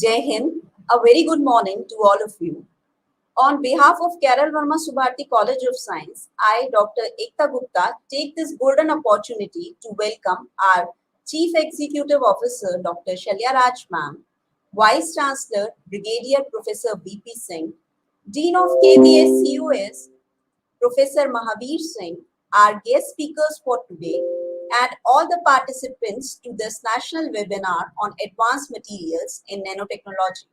Jai Hind, a very good morning to all of you. On behalf of Keral Verma Subharti College of Science, I, Dr. Ekta Gupta, take this golden opportunity to welcome our Chief Executive Officer, Dr. Shalya Raj Ma'am, Vice Chancellor, Brigadier Professor V.P. Singh, Dean of KVS COS, Professor Mahavir Singh, our guest speakers for today, and all the participants to this national webinar on advanced materials in nanotechnology,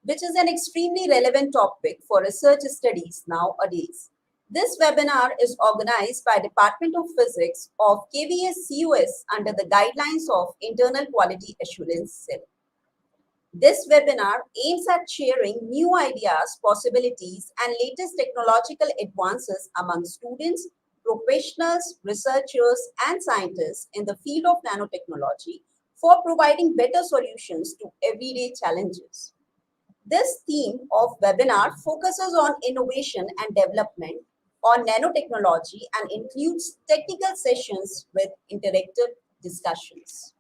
which is an extremely relevant topic for research studies nowadays. This webinar is organized by Department of Physics of KVS CUS under the guidelines of Internal Quality Assurance Cell. This webinar aims at sharing new ideas, possibilities, and latest technological advances among students, professionals, researchers, and scientists in the field of nanotechnology for providing better solutions to everyday challenges. This theme of webinar focuses on innovation and development on nanotechnology and includes technical sessions with interactive discussions.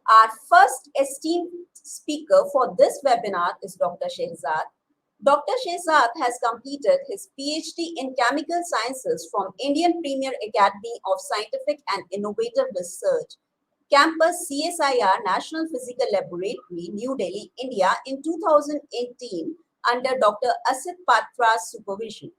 Our first esteemed speaker for this webinar is Dr. Shehzad. Dr. Shehzad has completed his PhD in Chemical Sciences from Indian Premier Academy of Scientific and Innovative Research, Campus CSIR National Physical Laboratory, New Delhi, India in 2018 under Dr. Asit Patra's supervision.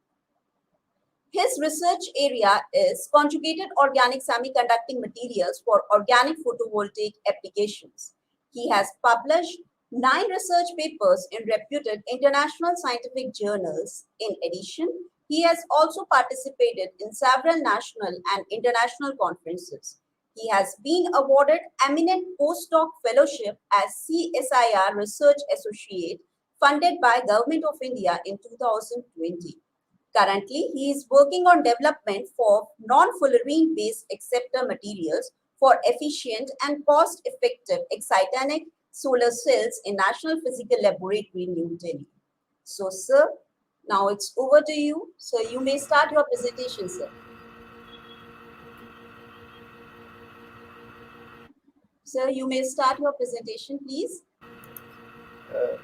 His research area is conjugated organic semiconducting materials for organic photovoltaic applications. He has published 9 research papers in reputed international scientific journals. In addition, he has also participated in several national and international conferences. He has been awarded eminent postdoc fellowship as CSIR Research Associate funded by Government of India in 2020. Currently, he is working on development for non-fullerene based acceptor materials for efficient and cost-effective excitonic solar cells in National Physical Laboratory, New Delhi. So, sir, now it's over to you. So, you may start your presentation, sir. Sir, you may start your presentation, please. Uh,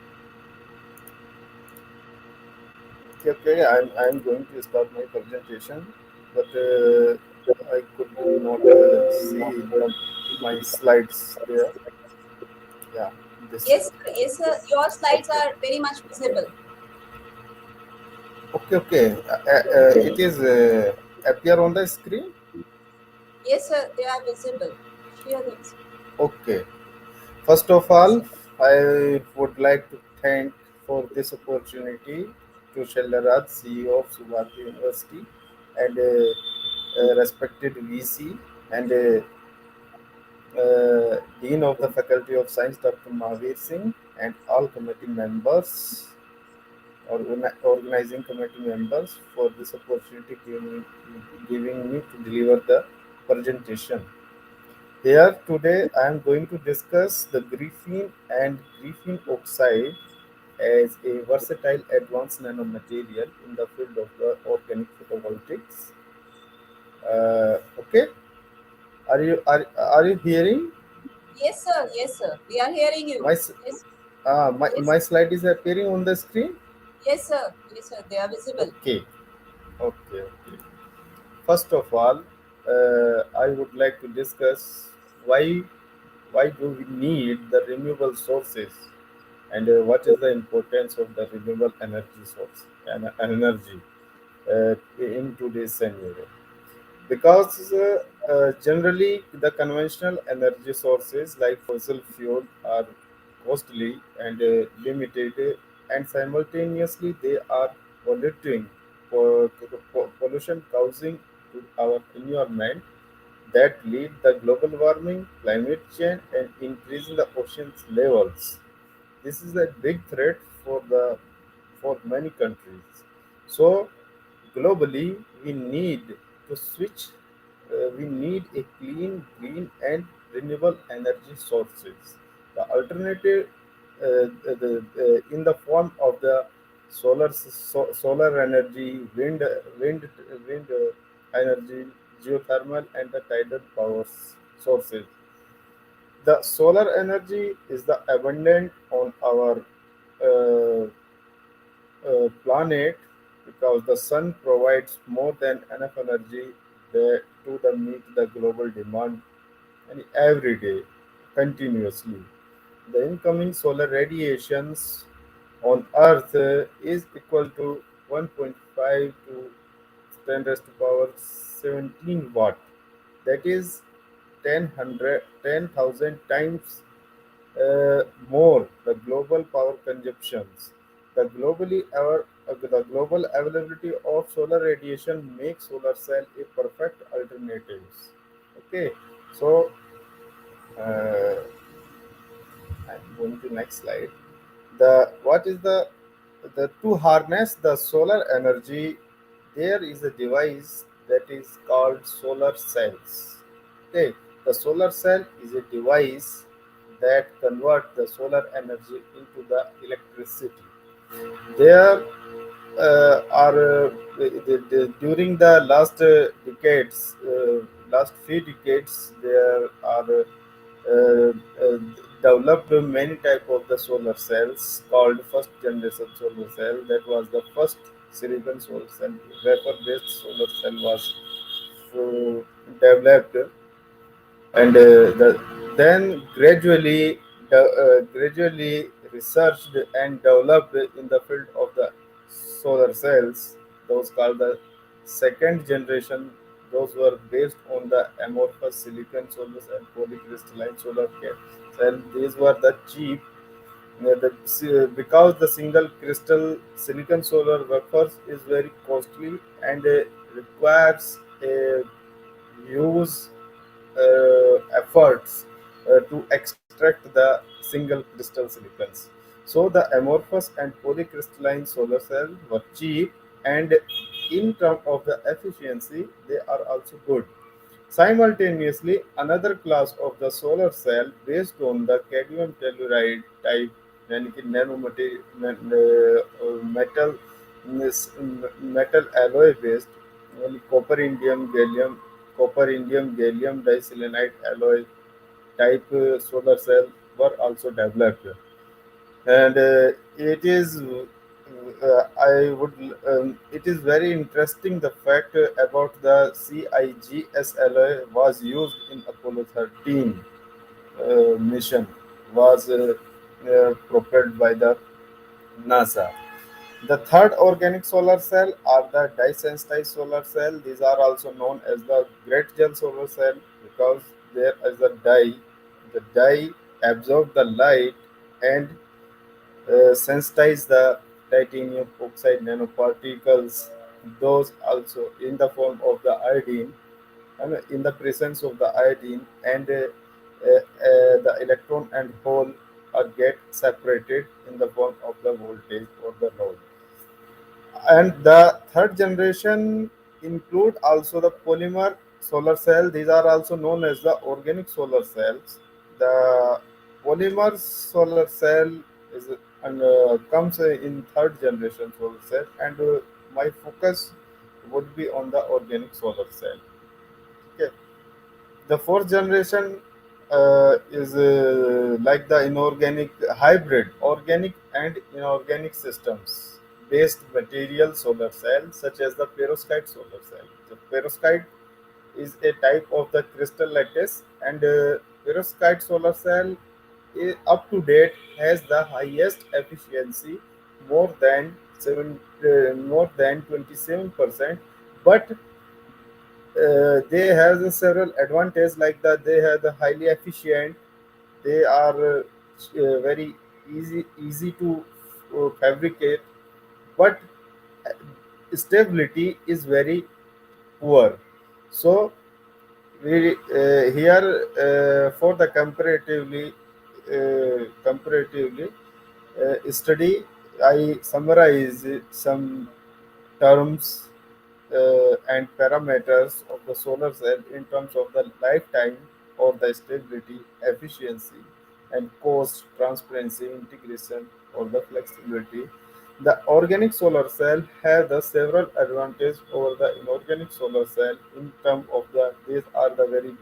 okay, I'm going to start my presentation, but I could not see my slides there. Yeah, this. Yes, sir. Your slides Okay, are very much visible. okay. It is appear on the screen. Yes, sir, they are visible. Share them, sir. Okay. First of all, I would like to thank for this opportunity to Shallaraj, CEO of Subharti University, and respected VC and Dean of the Faculty of Science, Dr. Mahavir Singh, and all committee members, organizing committee members, for this opportunity giving me to deliver the presentation. Here today I am going to discuss the graphene and graphene oxide as a versatile advanced nanomaterial in the field of the organic photovoltaics. Okay, are you hearing? Yes, sir. Yes, sir. We are hearing you. My Yes, my yes, slide is appearing on the screen. yes, sir. Yes, sir. They are visible. Okay, okay. First of all, I would like to discuss why why do we need the renewable sources, and what is the importance of the renewable energy source and energy in today's scenario. Because generally the conventional energy sources like fossil fuel are costly and limited, and simultaneously they are polluting, pollution causing to our environment, that lead the global warming, climate change, and increasing the ocean's levels. This is a big threat for many countries. So globally, we need a clean, green, and renewable energy sources. The alternative, in the form of the solar energy, wind energy, geothermal, and the tidal powers. sources. The solar energy is the abundant on our uh, planet because the sun provides more than enough energy to meet the global demand and every day continuously. The incoming solar radiations on Earth is equal to 1.5 to 10 raised to power 17 watt. That is 10,000 times more the global power consumptions. The global availability of solar radiation makes solar cell a perfect alternative. Okay, so uh, I'm going to next slide. The what is the to harness the solar energy, there is a device that is called solar cells. Okay, the solar cell is a device that convert the solar energy into the electricity. There are during the last few decades, there are developed many type of the solar cells called first generation solar cell. That was the first silicon solar cell, vapor based solar cell was developed, and then gradually researched and developed in the field of the solar cells. Those called the second generation. Those were based on the amorphous silicon solar and polycrystalline solar cell. These were the cheap, because the single crystal silicon solar wafers is very costly and requires a use efforts to extract the single crystal silicons. So the amorphous and polycrystalline solar cells were cheap, and in terms of the efficiency, they are also good. Simultaneously, another class of the solar cell based on the cadmium telluride type यानी कि metal metal alloy based यानी copper indium gallium diselenide alloy type solar cell were also developed, and it is very interesting the fact about the CIGS alloy was used in Apollo 13 mission, was propelled by the NASA. The third organic solar cell are the dye-sensitized solar cell. These are also known as the great gel solar cell because there is a dye. The dye absorbs the light and sensitize the titanium oxide nanoparticles. Those also in the form of the iodine, and in the presence of the iodine, and the electron and hole are get separated in the form of the voltage or the load. And the third generation include also the polymer solar cell. These are also known as the organic solar cells. The polymer solar cell is and comes in third generation solar cell, and my focus would be on the organic solar cell. Okay. The fourth generation is like the inorganic hybrid, organic and inorganic systems based material solar cell, such as the perovskite solar cell. The perovskite is a type of the crystal lattice, and perovskite solar cell up to date has the highest efficiency, more than more than 27%, but they have several advantages like that they have the highly efficient, they are very easy to fabricate, but stability is very poor. So we here for the comparatively study, I summarize some terms and parameters of the solar cell in terms of the lifetime or the stability, efficiency, and cost, transparency, integration, or the flexibility. The organic solar cell have the several advantages over the inorganic solar cell in terms of the these are the very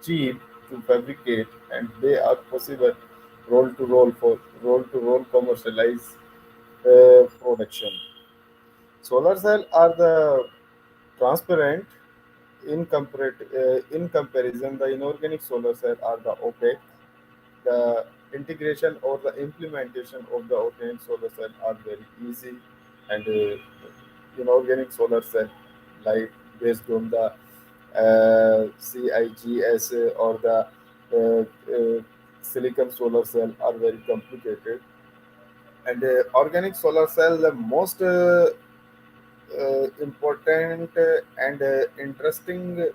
cheap to fabricate, and they are possible roll to roll commercialize production. Solar cell are the transparent. In comparison, the inorganic solar cell are the opaque. The integration or the implementation of the organic solar cell are very easy, and inorganic solar cell, like based on the CIGS or the silicon solar cell, are very complicated. And organic solar cell, the most important and interesting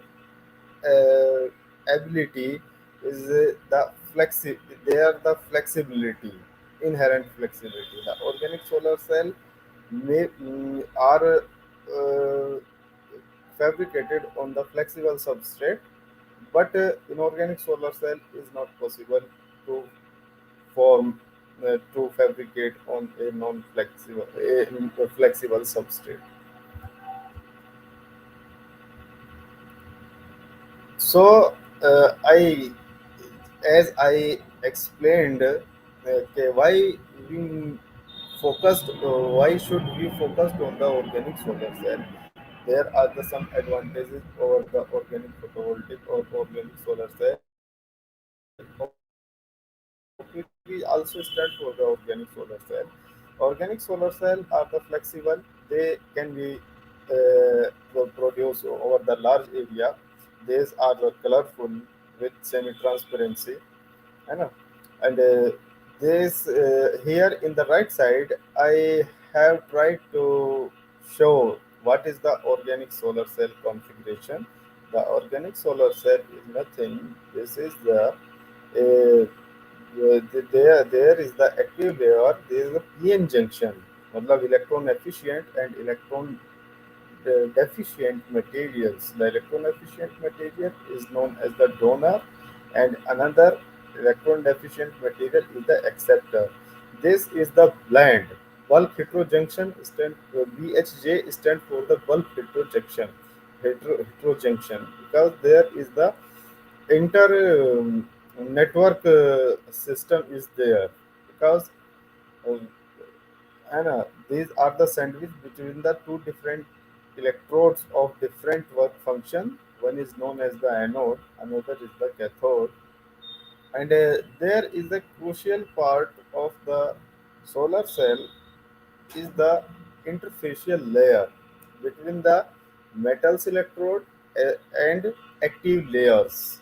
ability is the flexi. They are the flexibility, inherent flexibility. The organic solar cell are fabricated on the flexible substrate, but inorganic solar cell is not possible to form to fabricate on a flexible substrate. So as I explained, okay, why should we focus on the organic solar cell? There are some advantages over the organic photovoltaic or organic solar cell. OPV also stand for the organic solar cell. Organic solar cell are the flexible. They can be produced over the large area. These are the colorful with semi-transparency. I know. And this here in the right side, I have tried to show what is the organic solar cell configuration. The organic solar cell is nothing. This is there is the active layer. There is a PN junction, मतलब electron efficient and electron deficient materials. The electron efficient material is known as the donor, and another electron deficient material is the acceptor. This is the blend. Bulk heterojunction BHJ stand for the bulk heterojunction, because there is the inter network system is there, because uh, these are the sandwich between the two different electrodes of different work function. One is known as the anode, another is the cathode. And there is a crucial part of the solar cell is the interfacial layer between the metals electrode and active layers.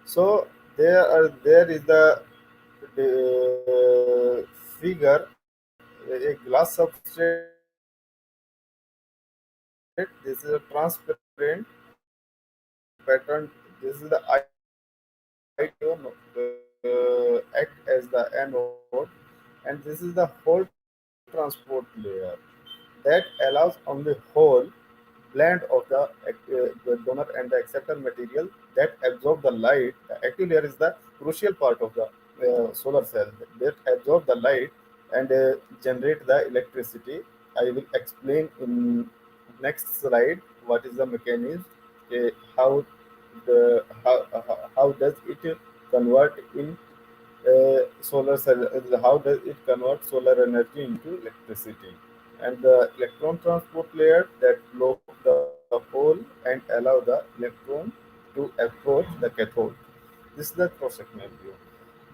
So there is the figure, a glass substrate. This is a transparent pattern. This is the ideal act as the anode, and this is the whole transport layer that allows only whole blend of the donor and the acceptor material that absorb the light. The active layer is the crucial part of the solar cell that absorb the light and generate the electricity. I will explain in next slide what is the mechanism, how how does it convert in solar cell, how does it convert solar energy into electricity, and the electron transport layer that block the hole and allow the electron to approach the cathode. This is the cross-sectional view.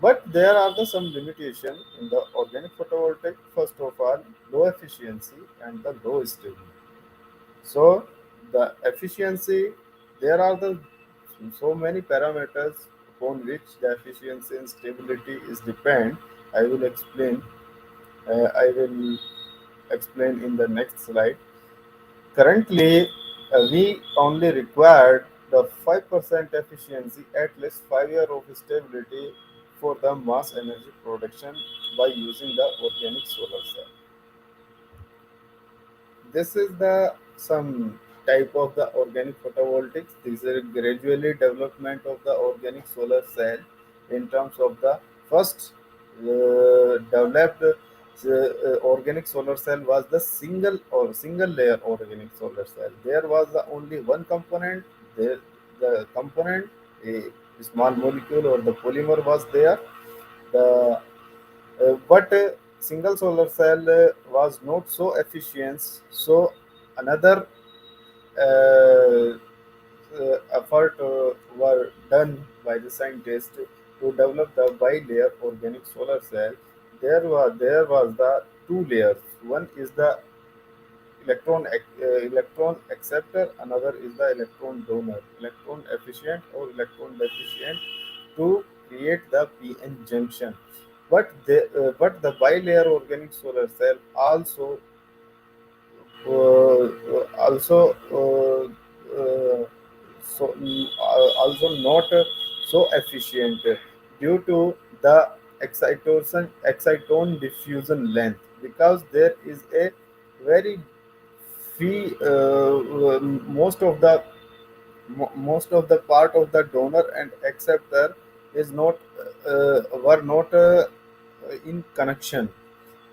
But there are some limitation in the organic photovoltaic. First of all, low efficiency and the low stability. So the efficiency, there are so many parameters upon which the efficiency and stability is depend. I will explain. I will explain in the next slide. Currently, we only required the 5% efficiency, at least 5 years of stability for the mass energy production by using the organic solar cell. This is the some type of the organic photovoltaics. This is a gradually development of the organic solar cell in terms of the first developed organic solar cell was the single layer organic solar cell. There was the only one component. The component a small molecule or the polymer was there. The but single solar cell was not so efficient. So another effort were done by the scientists to develop the bi-layer organic solar cell. There was the two layers. One is the electron acceptor, another is the electron donor, electron efficient or electron deficient, to create the p-n junction. But the bilayer organic solar cell also not so efficient due to the exciton diffusion length, because there is a very fee most of the part of the donor and acceptor is not were not in connection.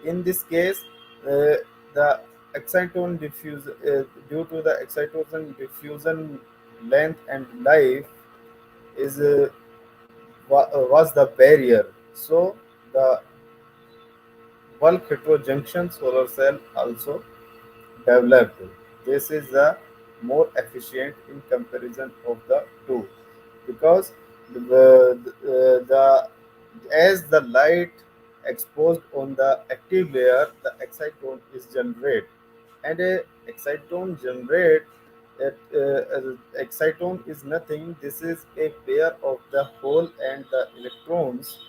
In this case, the exciton diffuse due to the exciton diffusion length and life is was the barrier. So the bulk heterojunction solar cell also developed. This is the more efficient in comparison of the two, because the as the light exposed on the active layer, the exciton is generated, and a exciton generate exciton is nothing. This is a pair of the hole and the electrons,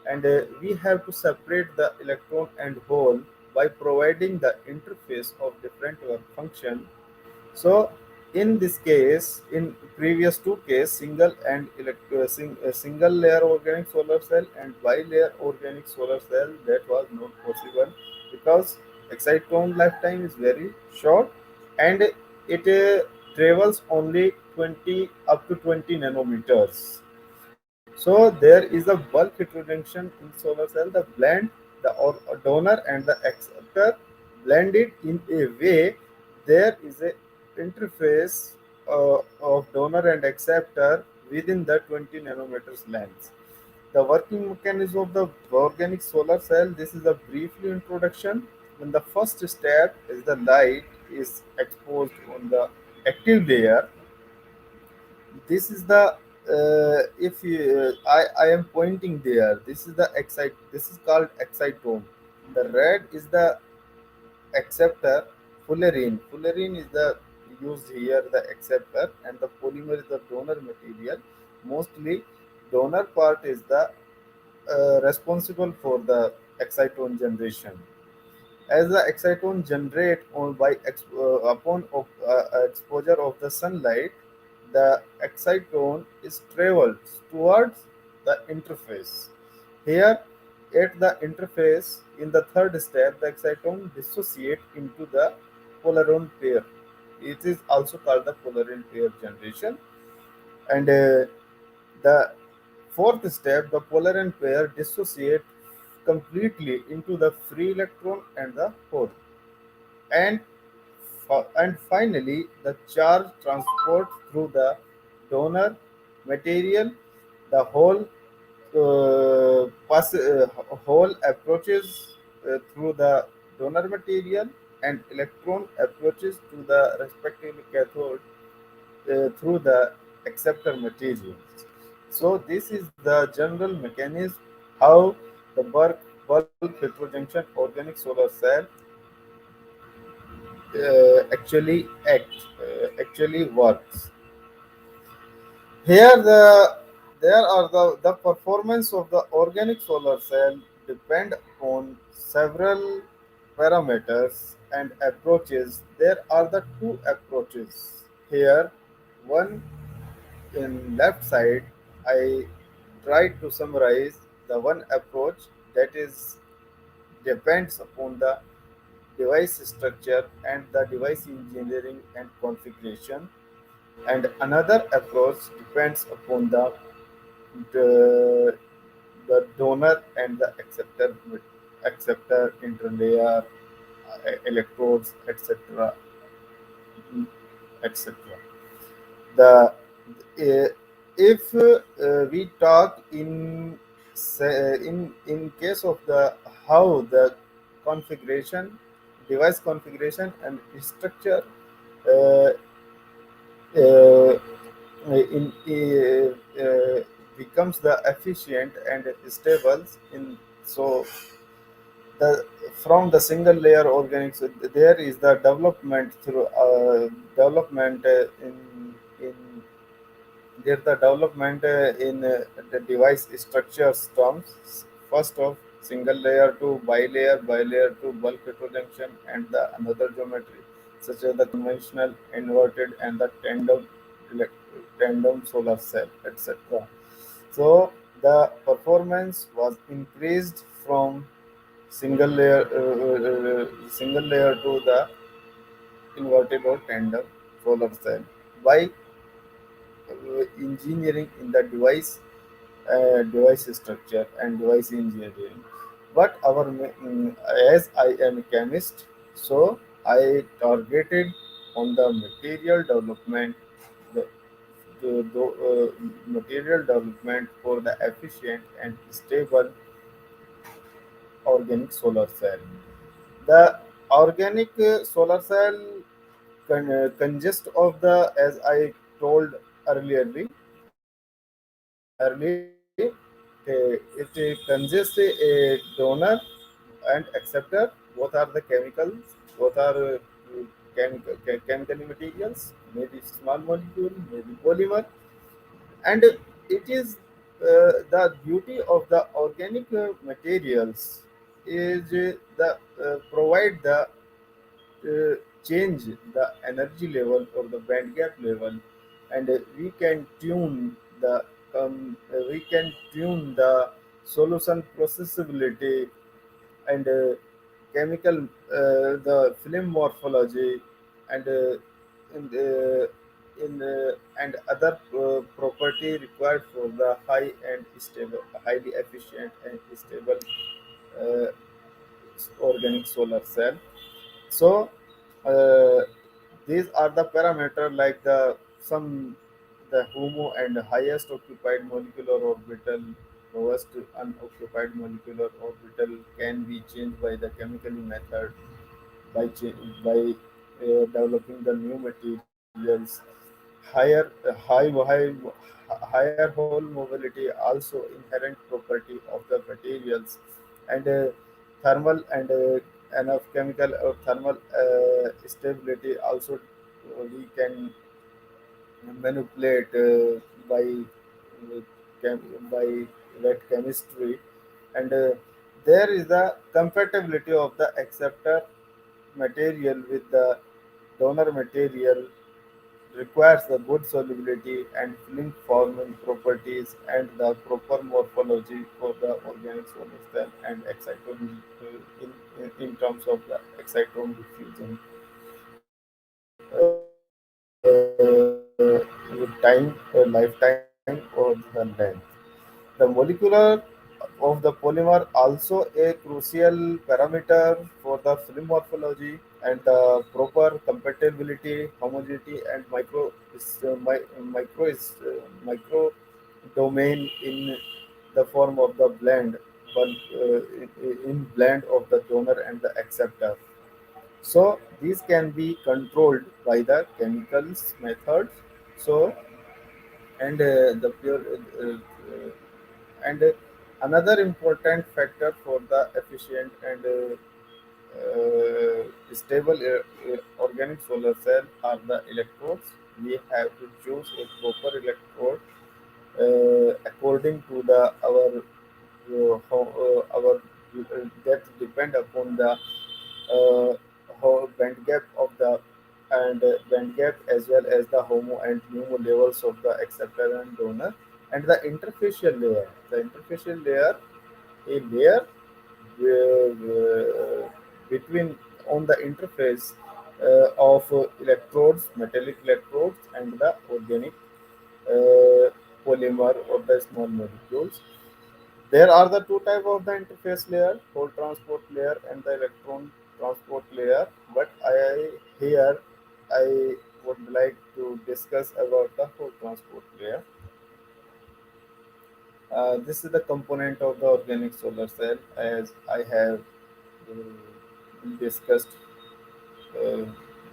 and we have to separate the electron and hole by providing the interface of different work function. So in this case, in previous two case, single layer organic solar cell and bi-layer organic solar cell, that was not possible because exciton lifetime is very short, and it travels only 20 up to 20 nanometers. So there is a bulk heterojunction in solar cell. The blend, donor and the acceptor blended in a way there is a interface of donor and acceptor within the 20 nanometers length. The working mechanism of the organic solar cell. This is a briefly introduction. When the first step is the light is exposed on the active layer, this is the if you, I am pointing there, this is the this is called excitome. The red is the acceptor. Fullerene is the used here, the acceptor, and the polymer is the donor material. Mostly donor part is the responsible for the exciton generation. As the exciton generate upon exposure of the sunlight, the exciton is traveled towards the interface. Here, at the interface, in the third step, the exciton dissociate into the polaron pair. It is also called the polaron pair generation. And the fourth step, the polaron pair dissociate completely into the free electron and the hole. And and finally, the charge transport through the donor material. The whole approaches through the donor material, and electron approaches to the respective cathode through the acceptor materials. So this is the general mechanism how the bulk heterojunction organic solar cell actually works. Here there are the performance of the organic solar cell depend on several parameters and approaches. There are the two approaches here. One in left side, I tried to summarize the one approach that is depends upon the device structure and the device engineering and configuration, and another approach depends upon the, the donor and the acceptor interlayer, electrodes, etc. The If we talk in case of the how the configuration, device configuration and structure uh, uh, becomes the efficient and stable in. So the from the single layer organics, there is the development through development in there's the development in the device structures terms. First of single layer to bilayer to bulk heterojunction, and the another geometry such as the conventional, inverted, and the tandem solar cell, etc. So the performance was increased from single layer to the inverted or tandem solar cell by engineering in the device structure and device engineering. But as I am a chemist, so I targeted on the material development, the, material development for the efficient and stable organic solar cell. The organic solar cell consists of the, as I told earlierly, early, it consists a donor and acceptor. Both are the chemicals. Both are chemical materials, maybe small molecule, maybe polymer, and it is the beauty of the organic materials is the provide the change the energy level or the band gap level, and we can tune the solution processability and chemical the film morphology and and other property required for the highly efficient and stable uh, organic solar cell. So uh, these are the parameter like the HOMO and highest occupied molecular orbital, lowest unoccupied molecular orbital can be changed by the chemically method by developing the new materials. Higher hole mobility also inherent property of the materials, and thermal and enough chemical or thermal stability also we can manipulate by wet chemistry, and there is the compatibility of the acceptor material with the donor material requires the good solubility and film forming properties and the proper morphology for the organic solar cell and exciton in terms of the exciton diffusion with time lifetime or the length. The molecular of the polymer also a crucial parameter for the film morphology and the proper compatibility, homogeneity, and micro domain in the form of the blend, but in blend of the donor and the acceptor. So these can be controlled by the chemicals methods. So and the pure and another important factor for the efficient and stable organic solar cell are the electrodes. We have to choose a proper electrode according to the our that depend upon the band gap of the and band gap as well as the homo and pneumo levels of the acceptor and donor, and the interfacial layer. The interfacial layer, a layer between on the interface of electrodes, metallic electrodes, and the organic polymer or the small molecules. There are the two type of the interface layer, hole transport layer and the electron transport layer. But I would like to discuss about the hole transport layer. This is the component of the organic solar cell, as I have discussed uh,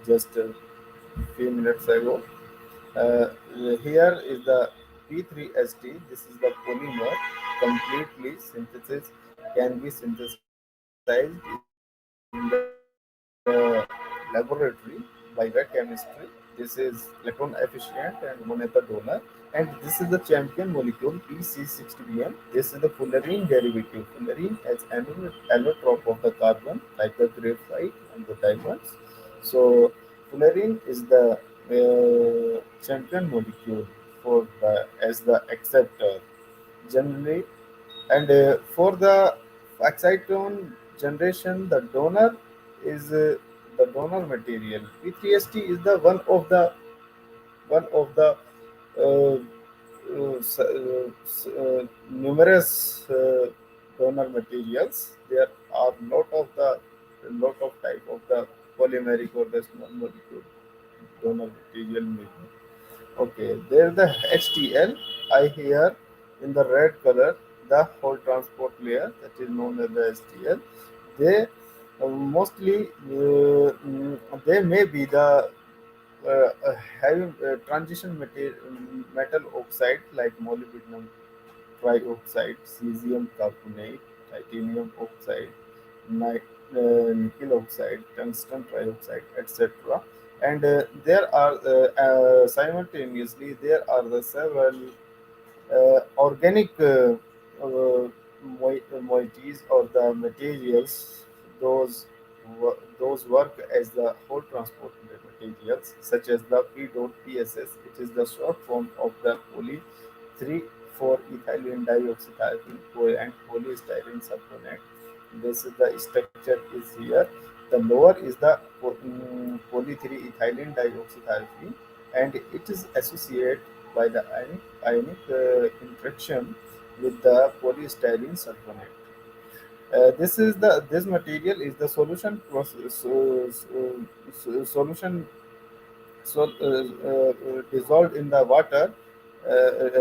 just a few minutes ago. Uh, Here is the P3ST. This is the polymer completely synthesis can be synthesized in the laboratory by wet chemistry. This is electron efficient and one at the donor. And this is the champion molecule PC60PM. This is the fullerene derivative. Fullerene has allotrope of the carbon like the graphite and the diamonds. So fullerene is the champion molecule for the as the acceptor generally, and for the excitone generation, the donor material. P3ST is the one of the uh, numerous donor materials. There are lot of type of the polymeric or the small molecule donor material maybe. Okay, there's the HTL. I hear in the red color the whole transport layer that is known as the HTL. They mostly they may be the having transition metal oxide like molybdenum trioxide, cesium carbonate, titanium oxide, nickel oxide, tungsten trioxide, etc. And there are simultaneously there are the several organic moieties or the materials, those work as the whole transport materials, such as the P dot PSS. It is the short form of the poly 3,4 ethylene dioxyethylene and polystyrene sulfonate. This is the structure is here. The lower is the poly 3 ethylene dioxyethylene, and it is associated by the ionic interaction with the polystyrene sulfonate. This material is the solution process, solution dissolved in the water,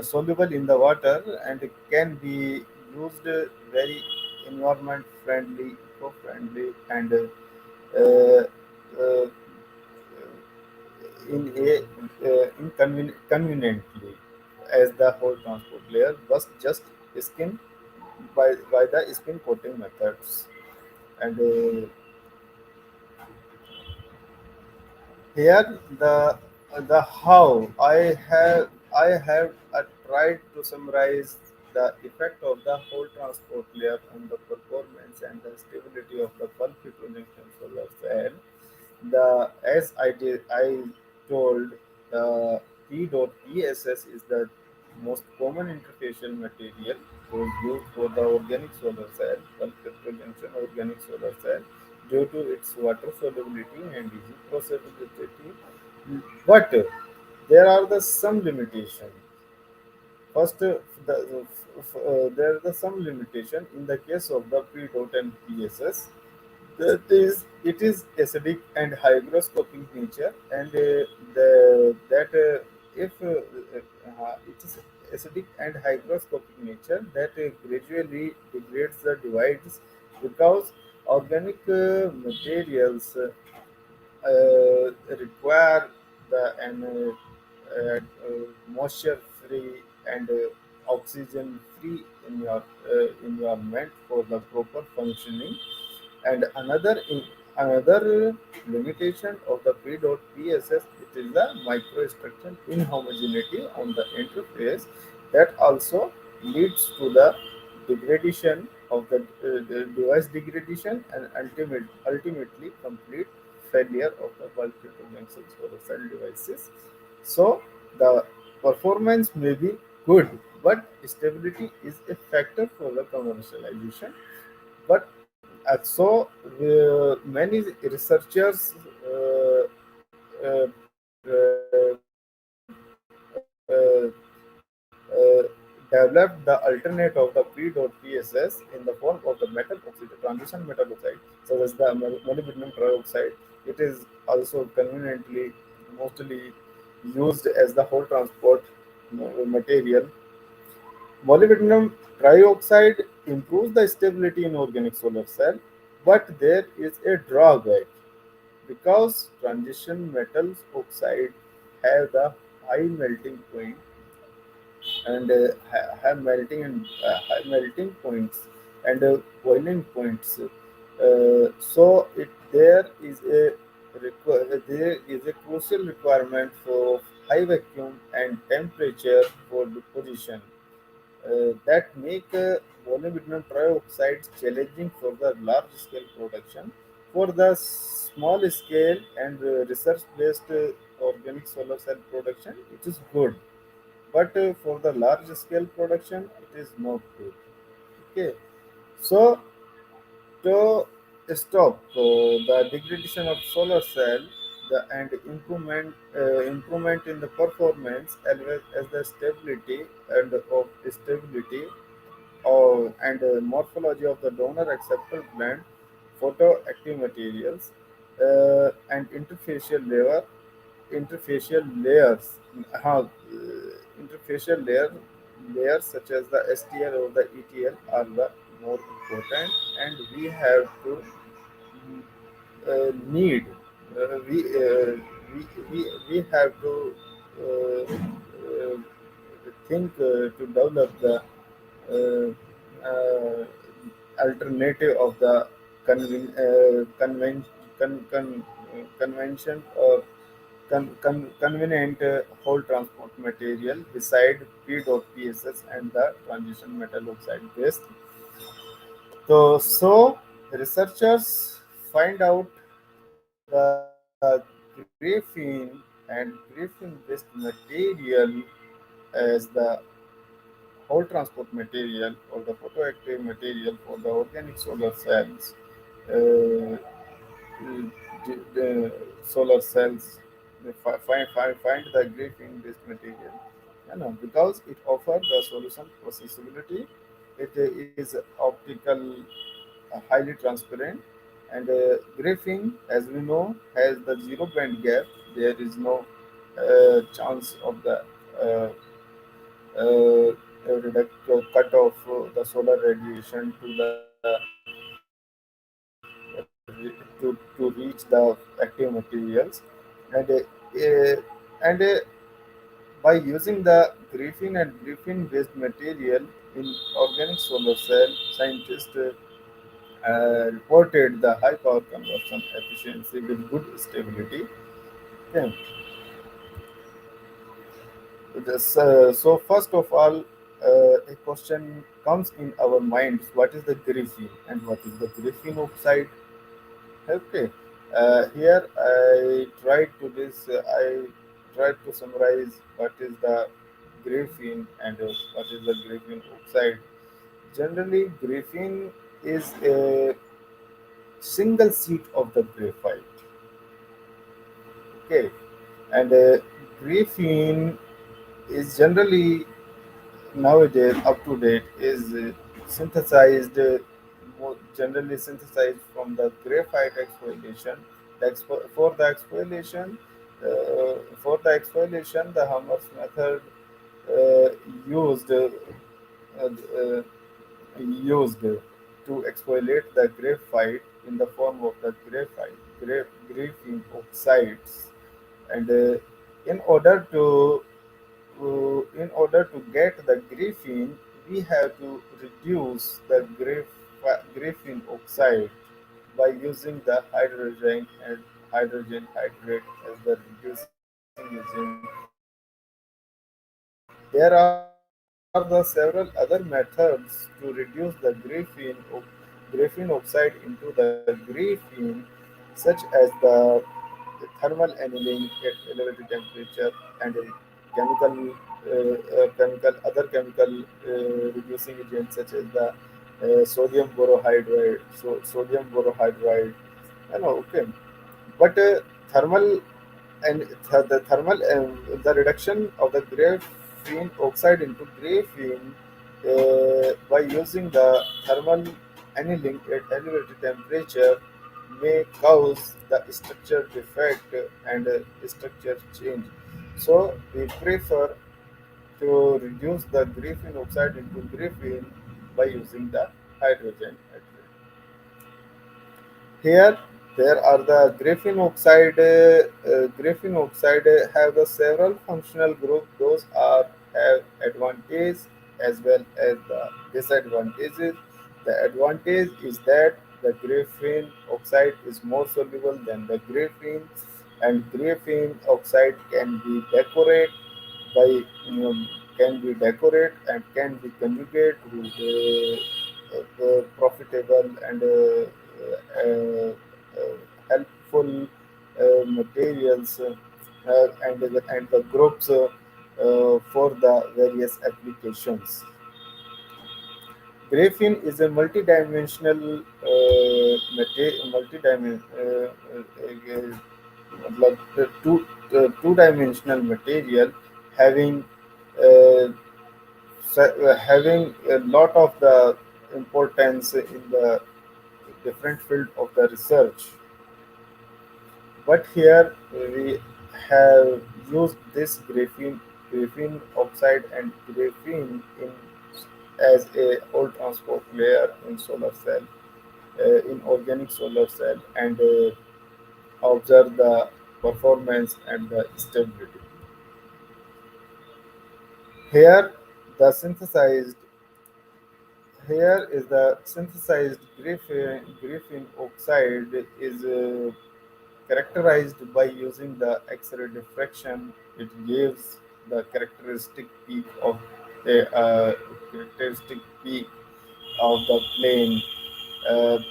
soluble in the water, and can be used very environment friendly, eco friendly, and uh, conveniently as the whole transport layer was just skin by the spin coating methods. And here the how I have tried to summarize the effect of the whole transport layer on the performance and the stability of the pulp junction solar cell. The as I told, the P dot PSS is the most common interfacial material was used for the organic solar cell, pulp junction organic solar cell, due to its water solubility and easy processability. But there are some limitations. First, there are some limitation in the case of the P dot and PSS. That is, it is acidic and hygroscopic nature, and that if it is acidic and hygroscopic nature, that gradually degrades the divides because organic materials require the moisture free and oxygen free environment for the proper functioning. And another limitation of the P dot PSS, it is the microstructure inhomogeneity on the interface that also leads to the degradation of the device degradation and ultimately complete failure of the bulk junction solar cell devices. So the performance may be good, but stability is a factor for the commercialization. But many researchers developed the alternate of the P dot PSS in the form of the metal oxide, transition metal oxide, such as the molybdenum trioxide. It is also conveniently mostly used as the whole transport material. Molybdenum trioxide improves the stability in organic solar cell, but there is a drawback because transition metals oxide have the high melting point and have melting and high melting points and boiling points. So there is a crucial requirement for high vacuum and temperature for deposition that make molybdenum trioxide challenging for the large scale production. For the small scale and research based organic solar cell production, it is good, but for the large scale production, it is not good. Okay, so to stop the degradation of solar cell and improvement in the performance as well as the stability and of stability and morphology of the donor acceptor blend, photoactive materials, and interfacial layers. Layers such as the STL or the ETL are the more important, and we have to need we, we have to think to develop the alternative of the con, con, convention or convenient whole transport material beside PSS and the transition metal oxide based. So researchers find out the graphene and graphene-based material as the whole transport material or the photoactive material for the organic solar cells. Uh, the solar cells find the graphene-based material, because it offers the solution processability. It is optical, highly transparent, and graphene, as we know, has the zero band gap. There is no chance of the uh, cut off the solar radiation to reach the active materials, and by using the graphene and graphene based material in organic solar cell, scientists reported the high power conversion efficiency with good stability. Okay. So first of all, a question comes in our minds: what is the graphene and what is the graphene oxide? Okay, here I tried to summarize what is the graphene and what is the graphene oxide. Generally, graphene is a single sheet of the graphite. Okay, and graphene is generally nowadays up to date is synthesized generally synthesized from the graphite exfoliation. For the exfoliation, the Hammers method uh, used uh, used to exfoliate the graphite in the form of the graphene oxides, and in order to get the graphene, we have to reduce the graphene oxide by using the hydrogen and hydrogen hydrate as the reducing agent. There are the several other methods to reduce the graphene oxide into the graphene, such as the thermal annealing at elevated temperature and chemical chemical reducing agents such as the sodium borohydride. Okay, but thermal and the thermal the reduction of the graphene oxide into graphene by using the thermal annealing at elevated temperature may cause the structure defect and structure change. So we prefer to reduce the graphene oxide into graphene by using the hydrogen. Here, there are the graphene oxide. Graphene oxide have the several functional groups. Those are have advantages as well as the disadvantages. The advantage is that the graphene oxide is more soluble than the graphene, and graphene oxide can be decorated by can be decorate and can be conjugate with profitable and helpful materials and the groups for the various applications. Graphene is a multidimensional मतलब two-dimensional material having uh, having a lot of the importance in the different field of the research. But here we have used this graphene oxide and graphene in as a whole transport layer in solar cell, in organic solar cell, and observe the performance and the stability. Here, the synthesized here is the synthesized graphene oxide is characterized by using the X-ray diffraction. It gives the characteristic peak of the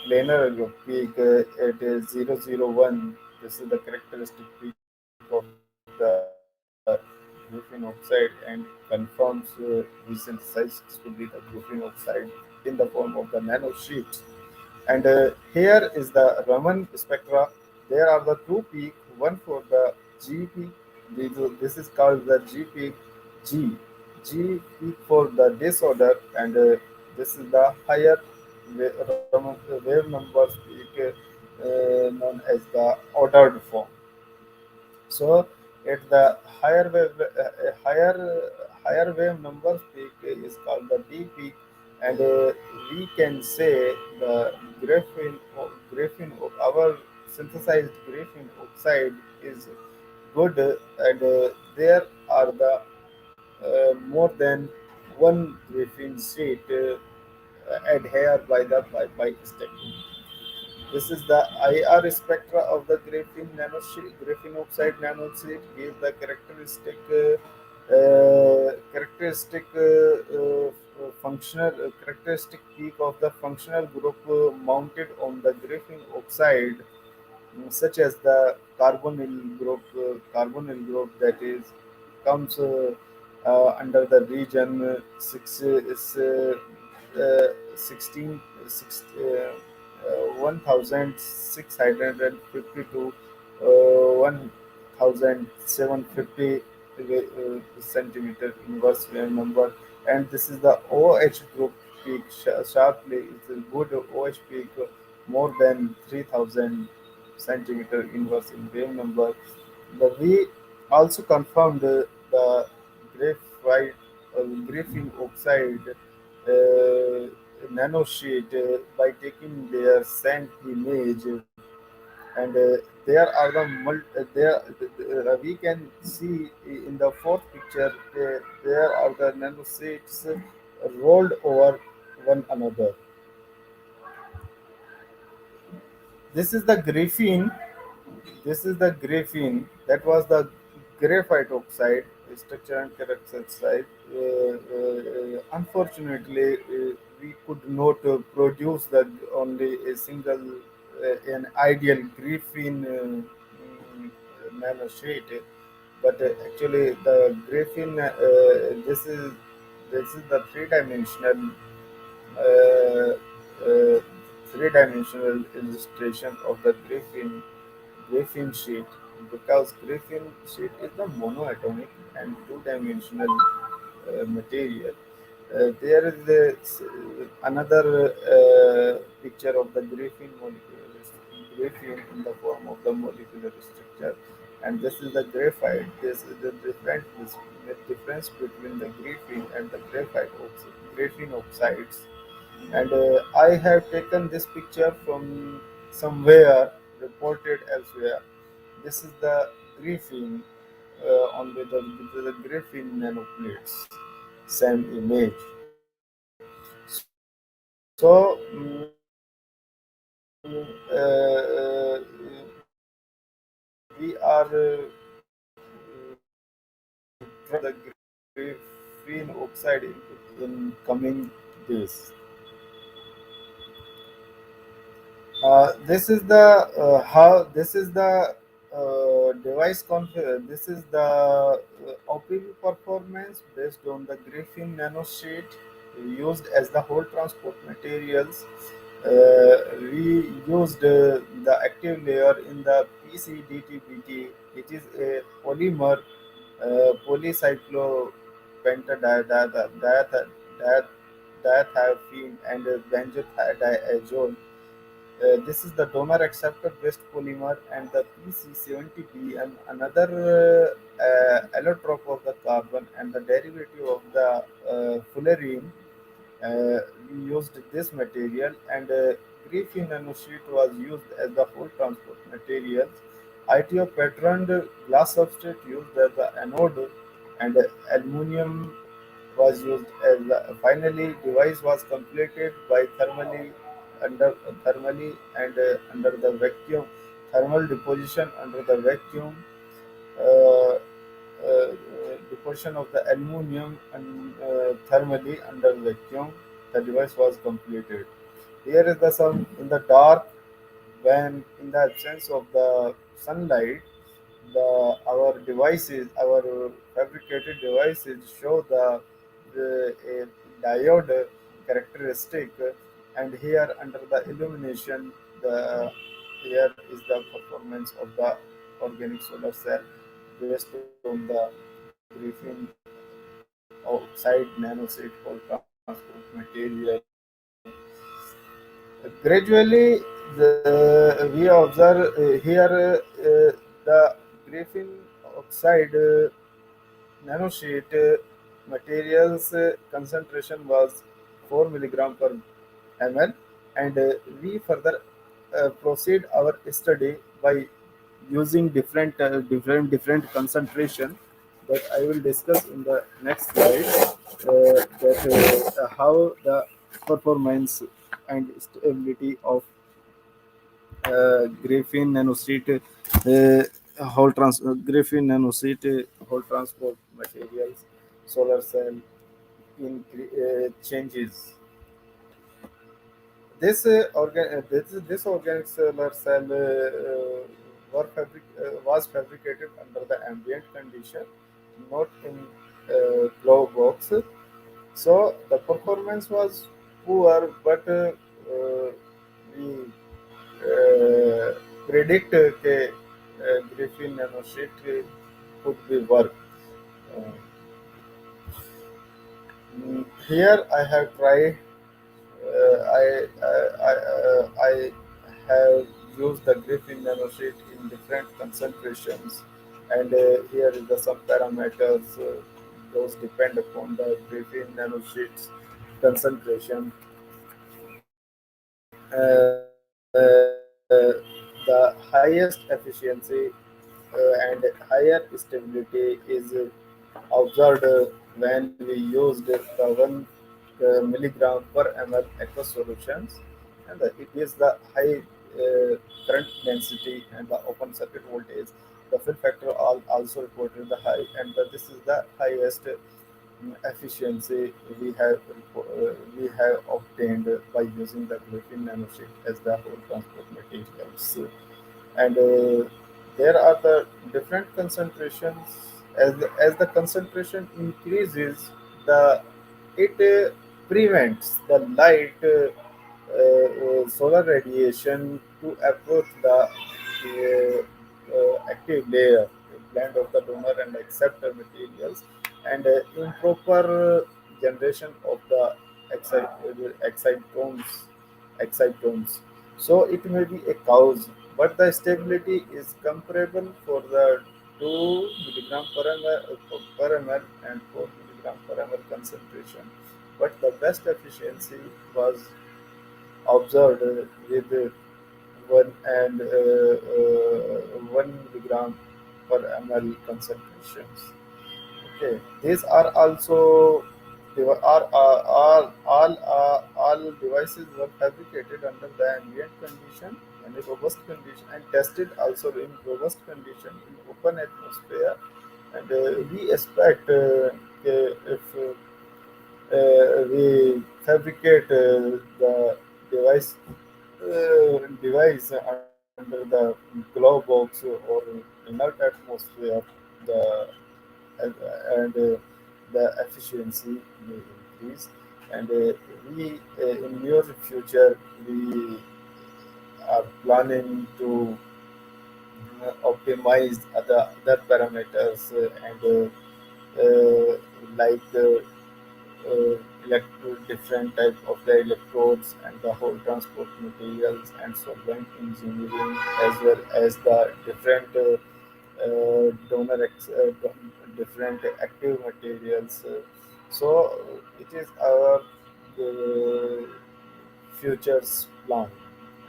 planar peak. It is 001. This is the characteristic peak of the graphene oxide and confirms we synthesize successfully the graphene oxide in the form of the nanosheets. And here is the Raman spectra. There are the two peak, one for the G peak. This is called the G peak G. G peak for the disorder, and this is the higher wave numbers peak, known as the ordered form. So at the higher wave numbers peak is called the D peak, and we can say the our synthesized graphene oxide is good, and there are the more than one graphene sheet adhere by stacking. This is the IR spectra of the graphene oxide nanosheet. Gives the characteristic peak of the functional group mounted on the graphene oxide, such as the carbonyl group that is comes under the region 16 1650 to 1750 centimeter inverse wave number, and this is the OH group peak sharply. It's a good OH peak more than 3000 centimeter inverse in wave number. We also confirmed the graphite graphene oxide nanosheet by taking their sand image, and there are we can see in the fourth picture there are the nanosheets rolled over one another. This is the graphene. This is the graphene. That was the graphite oxide structure and characteristic. Unfortunately, we could not produce the only a single an ideal graphene nanosheet, but actually the graphene. This is the uh, uh, three-dimensional illustration of the graphene sheet, because graphene sheet is the monoatomic and two-dimensional material. There is another picture of the graphene in the form of the molecular structure, and this is the graphite. This is the difference between the graphene and the graphene oxides. And I have taken this picture from somewhere reported elsewhere. This is the graphene on with the graphene nanoplates. Same image. So we are trying the graphene oxide in coming days. This is the how this is the this is the OPV performance based on the graphene nanosheet used as the whole transport materials. We used the active layer in the PCDTBT. It is a polymer polycyclopentadiethylene and benzothiodiazole. This is the donor acceptor based polymer, and the PC70B and another allotrope of the carbon and the derivative of the fullerene. We used this material, and graphene nanosheet was used as the whole transport materials. ITO patterned glass substrate used as the anode, and aluminum was used as the finally device was completed by thermally and under the vacuum thermal deposition under the vacuum uh, deposition of the aluminum and thermally under vacuum. The device was completed. Here is the sun in the dark when in the absence of the sunlight. Our devices, our fabricated devices show the a diode characteristic, and here under the illumination, the here is the performance of the organic solar cell based on the graphene oxide nanoset for transport material. Gradually, we observe here the graphene oxide nanosheet materials concentration was 4 milligram per ml, and we further proceed our study by using different concentration that I will discuss in the next slide. That how the performance and stability of graphene nanosheet graphene nanosheet whole transport materials solar cell in changes. This organic solar cell was fabricated under the ambient condition, not in glow box. So the performance was poor, but we predict that graphene nanosheet could be work. Uh, Here I have tried. I have used the graphene nanosheet in different concentrations, and here is the some parameters. Those depend upon the graphene nanosheets concentration. The highest efficiency and higher stability is observed when we used the 1 milligram per ml aqueous solutions, and it is the high current density and the open circuit voltage. The fill factor also reported the high, and this is the highest efficiency we have obtained by using the graphene nanosheet as the whole transport materials. And there are the different concentrations. As the concentration increases, the it prevents the light solar radiation to approach the active layer blend of the donor and acceptor materials, and improper generation of the excitones excitones. So it may be a cause. but the stability is comparable for the 2 milligram per ml and 4 milligram per ml concentration, but the best efficiency was observed with 1 milligram per ml concentrations. Okay, these are also they were, are all devices were fabricated under the ambient condition and a robust condition and tested also in robust condition in open atmosphere. And we expect if we fabricate the device under the glove box or inert atmosphere, the and the efficiency may increase. And we in near future we are planning to optimize other parameters and like different type of the electrodes and the whole transport materials and solvent engineering, as well as the different different active materials. So it is our uh, futures plan.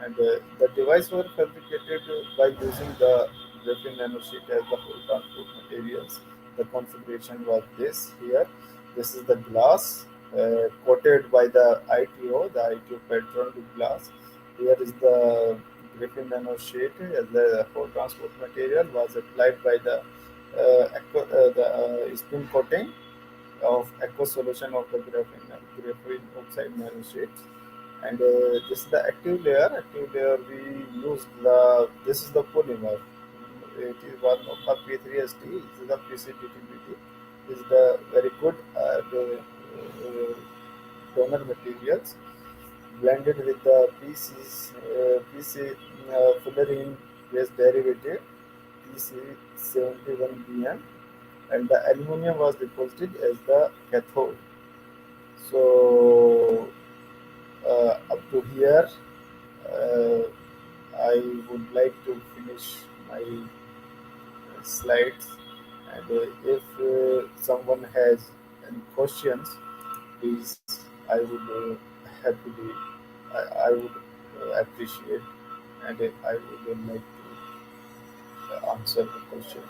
And the device were fabricated by using the graphene nanosheet as the whole transport materials. The configuration was this here. This is the glass coated by the ITO patterned glass. Here is the graphene nanosheet as the whole transport material was applied by the spin coating of aqueous solution of the graphene oxide nanosheets. And this is the active layer. Active layer we use the this is the polymer. It is one of the P3ST. This is the PCDTBT. This is the very good donor materials blended with the PC fullerene based derivative PC71BN, and the aluminum was deposited as the cathode. So up to here, uh, I would like to finish my slides. And if someone has any questions, please, I would happily, I would appreciate, and I would like to answer the question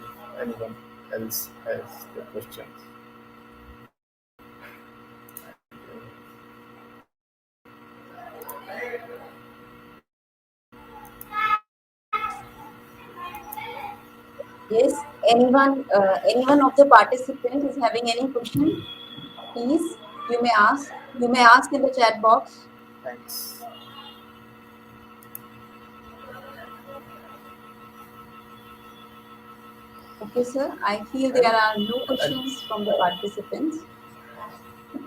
if anyone else has the questions. Yes, anyone of the participant is having any question, please, you may ask. You may ask in the chat box. Thanks. Okay, sir. I feel And, there are no and questions from the participants.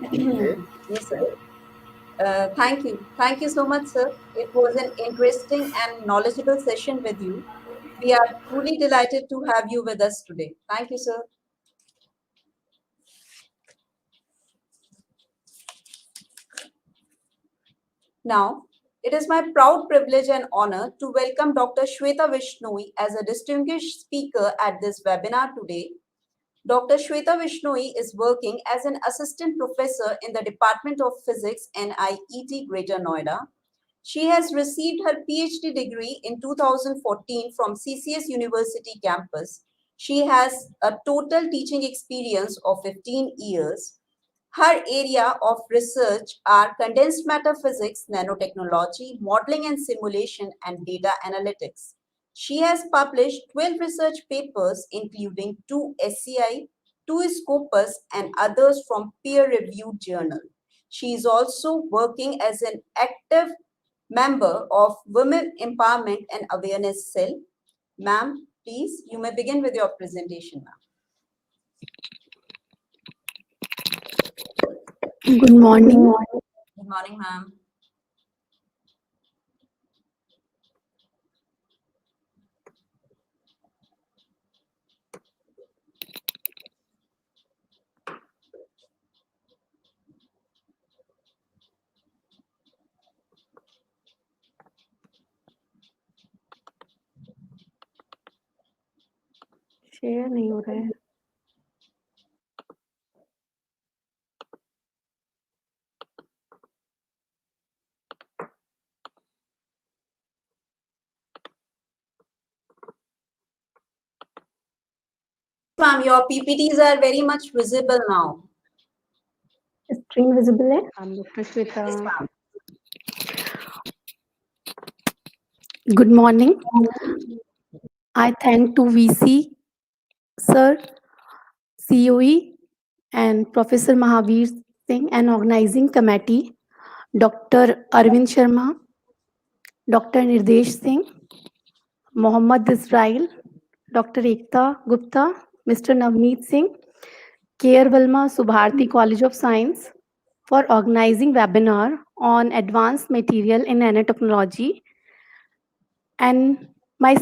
okay, Yes, sir. thank Thank you. Thank you so much, sir. It was an interesting and knowledgeable session with you. We are truly delighted to have you with us today. Thank you, sir. Now, it is my proud privilege and honor to welcome Dr. Shweta Vishnoi as a distinguished speaker at this webinar today. Dr. Shweta Vishnoi is working as an assistant professor in the Department of Physics, NIET Greater Noida. She has received her PhD degree in 2014 from CCS University campus. She has a total teaching experience of 15 years. Her area of research are condensed matter physics, nanotechnology, modeling and simulation, and data analytics. She has published 12 research papers, including 2 SCI, 2 Scopus, and others from peer-reviewed journal. She is also working as an active member of Women Empowerment and Awareness Cell. Ma'am, please, you may begin with your presentation, ma'am. Good morning. Good morning, ma'am. Share नहीं हो रहा है। Ma'am, your PPTs are very much visible now. Screen visible है। I'm Dr. Shweta. Yes, ma'am. Good morning. I thank to VC, Sir, COE, and Professor Mahavir Singh and organizing committee, Dr. Arvind Sharma, Dr. Nirdesh Singh, Mohammad Israel, Dr. Ekta Gupta, Mr. Navneet Singh, Verma Subharti College of Science for organizing webinar on advanced material in nanotechnology, and my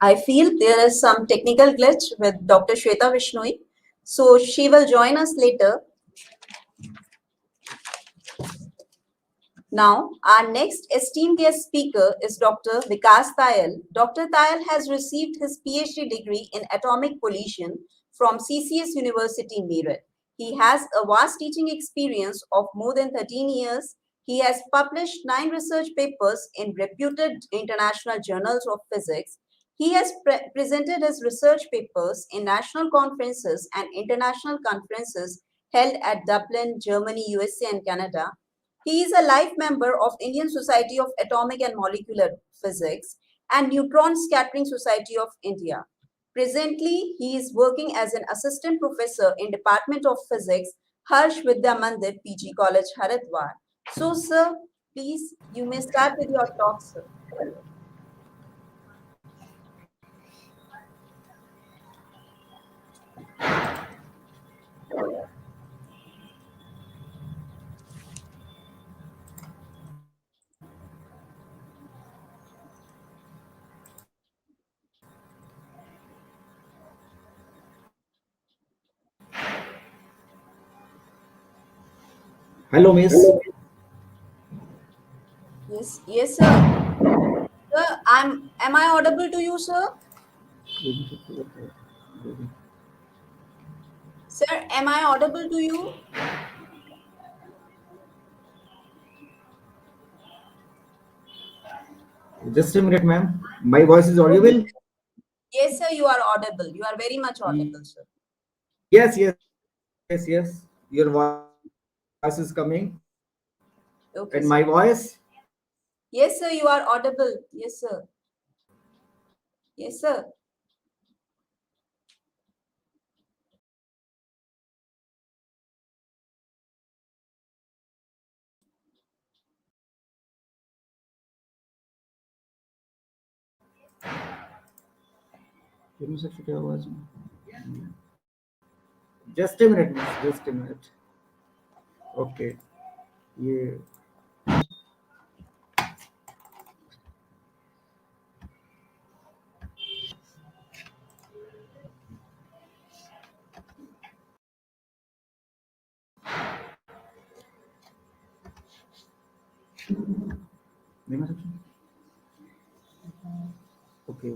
I feel there is some technical glitch with Dr. Shweta Vishnoi, so she will join us later. Now, our next esteemed guest speaker is Dr. Vikas Tayal. Dr. Tayal has received his PhD degree in atomic collision from CCS University, Meerut. He has a vast teaching experience of more than 13 years. He has published 9 research papers in reputed international journals of physics. He has presented his research papers in national conferences and international conferences held at Dublin, Germany, USA, and Canada. He is a life member of Indian Society of Atomic and Molecular Physics and Neutron Scattering Society of India. Presently, he is working as an assistant professor in Department of Physics, Harsh Vidya Mandir, PG College, Haridwar. So, sir, please, you may start with your talk, sir. Hello, Miss. Yes, sir. Sir, am I audible to you, sir? Sir, am I audible to you? Just a minute, ma'am. My voice is audible? Yes, sir, you are audible. You are very much audible, sir. Yes. Your voice is coming. And my Okay, sir. voice? Yes, sir, you are audible. Yes, sir. Yes, sir. Just a minute, miss. Just a minute. Okay. Yeah. Name section? Okay.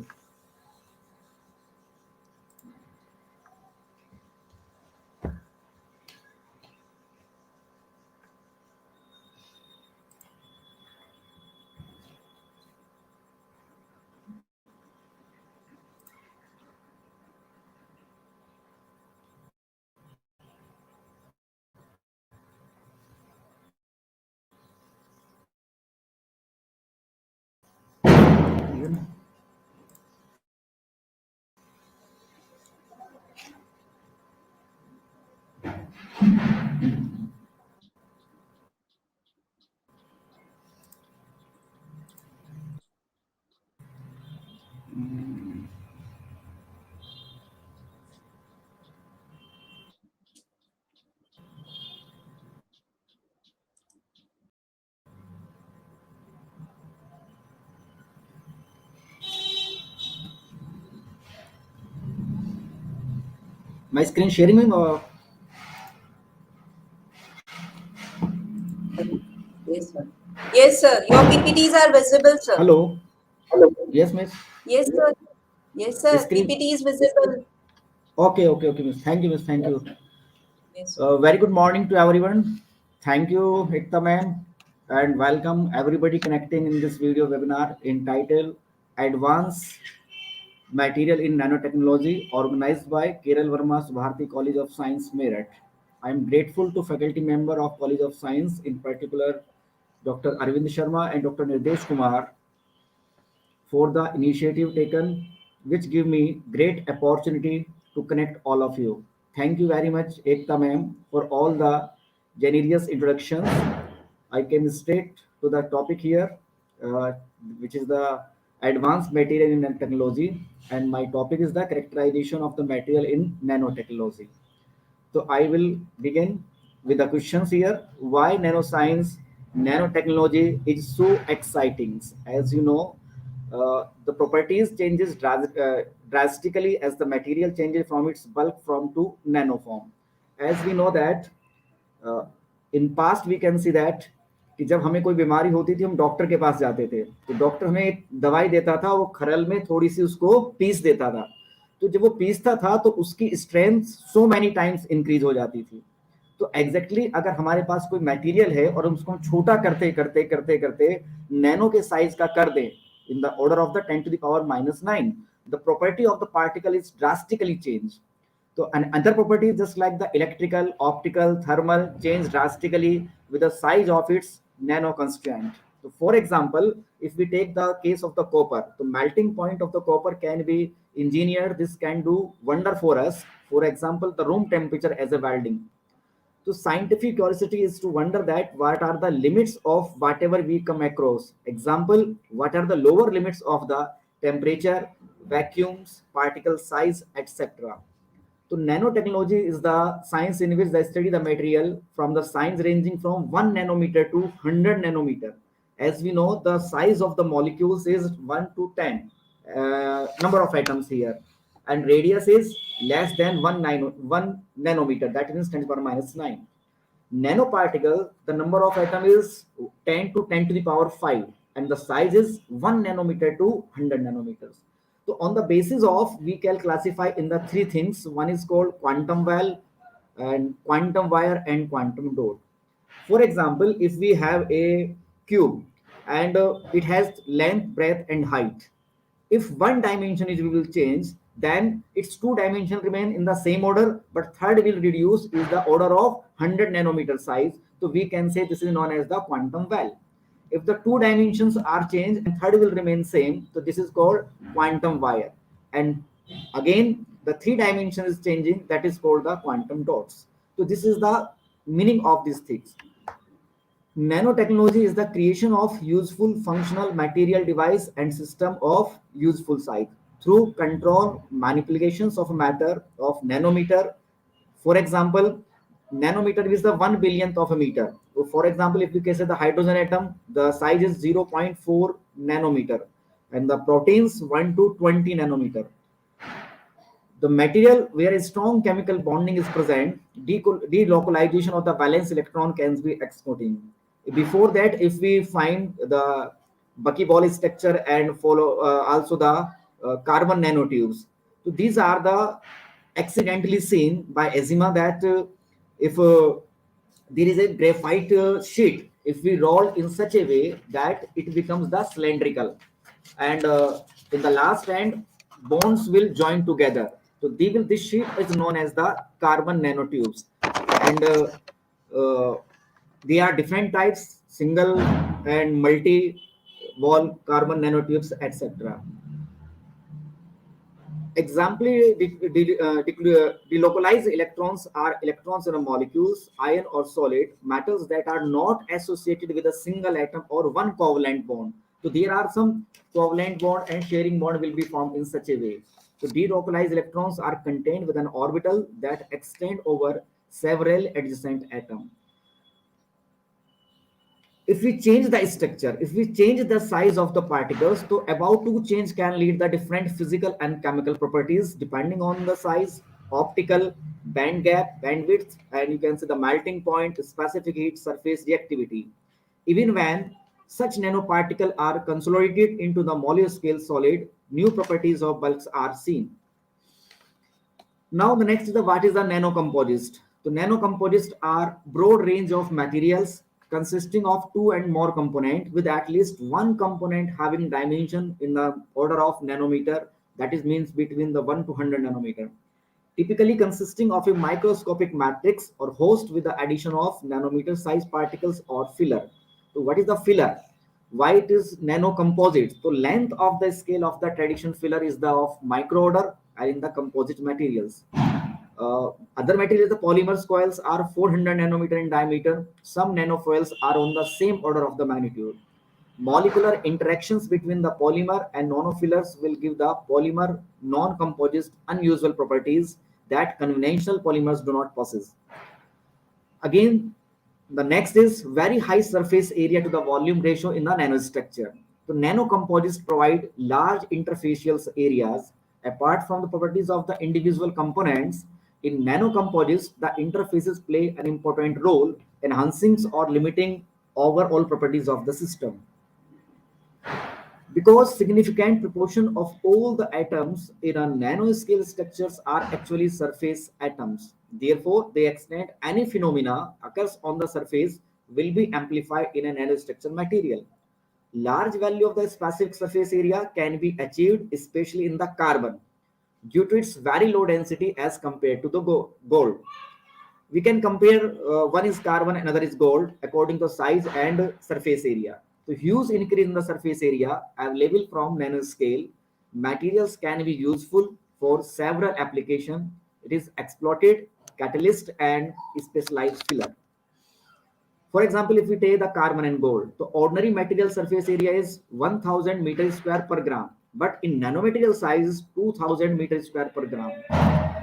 Yeah. My screen sharing, ma'am. Yes, sir. Yes, sir. Your PPTs are visible, sir. Hello. Yes, miss. Yes, sir. Yes, sir. Screen. PPT is visible. Okay, okay, okay, miss. Thank you, miss. Thank Yes, you. sir. Yes, sir. Very good morning to everyone. Thank you, Ekta ma'am, and welcome everybody connecting in this video webinar entitled Advanced Material in Nanotechnology, organized by Keral Verma Subharti College of Science, Meerut. I am grateful to faculty member of College of Science, in particular Dr. Arvind Sharma and Dr. Nirdesh Kumar, for the initiative taken, which give me great opportunity to connect all of you. Thank you very much, Ekta ma'am, for all the generous introductions. I came straight to the topic here, uh, which is the advanced material in nanotechnology, and my topic is the characterization of the material in nanotechnology. So I will begin with the questions here. Why nanoscience, nanotechnology is so exciting? As you know, the properties changes drastically as the material changes from its bulk form to nanoform. As we know that in past we can see that कि जब हमें कोई बीमारी होती थी हम doctor के पास जाते थे तो डॉक्टर हमें एक दवाई देता था वो खरल में थोड़ी सी उसको पीस देता था तो जब वो पीसता था तो उसकी strength so many times increase हो जाती थी तो एग्जैक्टली अगर हमारे पास कोई मटेरियल है और हम उसको छोटा करते करते करते करते नैनो के साइज का कर दें in the order of the 10 to the power -9 the property of the particle is drastically changed. So and other properties just like the electrical, optical, thermal change drastically with the size of its nano constraint. So for example, if we take the case of the copper, the melting point of the copper can be engineered. This can do wonder for us. For example, the room temperature as a welding. So scientific curiosity is to wonder that what are the limits of whatever we come across. Example, what are the lower limits of the temperature, vacuums, particle size, etc. So nanotechnology is the science in which they study the material from the size ranging from 1 nanometer to 100 nanometer. As we know, the size of the molecules is 1 to 10 number of atoms here, and radius is less than 1 nanometer. That is 10 to the power -9. Nanoparticle, the number of atom is 10 to 10 to the power 5, and the size is 1 nanometer to 100 nanometers. So on the basis of, we can classify in the three things. One is called quantum well, and quantum wire, and quantum dot. For example, if we have a cube and it has length, breadth, and height, if one dimension is will change, then its two dimension remain in the same order, but third will reduce is the order of 100 nanometer size. So we can say this is known as the quantum well. If the two dimensions are changed and third will remain same, so this is called quantum wire. And again, the three dimension is changing, that is called the quantum dots. So this is the meaning of these things. Nanotechnology is the creation of useful functional material device and system of useful size through control manipulations of matter of nanometer. For example, nanometer is the 1 billionth of a meter. So for example, if we say the hydrogen atom, the size is 0.4 nanometer, and the proteins 1 to 20 nanometer. The material where a strong chemical bonding is present, delocalization of the valence electron can be exporting. Before that, if we find the buckyball structure and follow also the carbon nanotubes, so these are the accidentally seen by eczema that if there is a graphite sheet, if we roll in such a way that it becomes the cylindrical, and in the last end bonds will join together, so this sheet is known as the carbon nanotubes. And they are different types, single and multi wall carbon nanotubes, etc. Example, delocalized electrons are electrons in a molecules, ion or solid, metals that are not associated with a single atom or one covalent bond. So there are some covalent bond and sharing bond will be formed in such a way. So delocalized electrons are contained with an orbital that extend over several adjacent atoms. If we change the structure, if we change the size of the particles, so about to change can lead the different physical and chemical properties depending on the size, optical, band gap, bandwidth, and you can see the melting point, specific heat, surface reactivity. Even when such nanoparticles are consolidated into the molecule solid, new properties of bulks are seen. Now the next is the what is the nanocomposite. So nanocomposites are broad range of materials consisting of two and more component with at least one component having dimension in the order of nanometer, that is means between the 1 to 100 nanometer, typically consisting of a microscopic matrix or host with the addition of nanometer size particles or filler. So what is the filler? Why it is nanocomposite? So length of the scale of the traditional filler is the of micro order and in the composite materials. Other materials, the polymers coils are 400 nanometer in diameter. Some nanofoils are on the same order of the magnitude. Molecular interactions between the polymer and nanofillers will give the polymer non-composite unusual properties that conventional polymers do not possess. Again, the next is very high surface area to the volume ratio in the nanostructure. So nanocomposites provide large interfacial areas. Apart from the properties of the individual components, in nanocomposites, the interfaces play an important role, enhancing or limiting overall properties of the system. Because significant proportion of all the atoms in a nanoscale structures are actually surface atoms. Therefore, they extend any phenomena occurs on the surface will be amplified in a nanostructure material. Large value of the specific surface area can be achieved especially in the carbon due to its very low density as compared to the gold. We can compare one is carbon, another is gold according to size and surface area. So huge increase in the surface area available from nanoscale materials can be useful for several applications. It is exploited catalyst and specialized filler. For example, if we take the carbon and gold, the ordinary material surface area is 1000 meter square per gram, but in nanomaterial size is 2000 meter square per gram.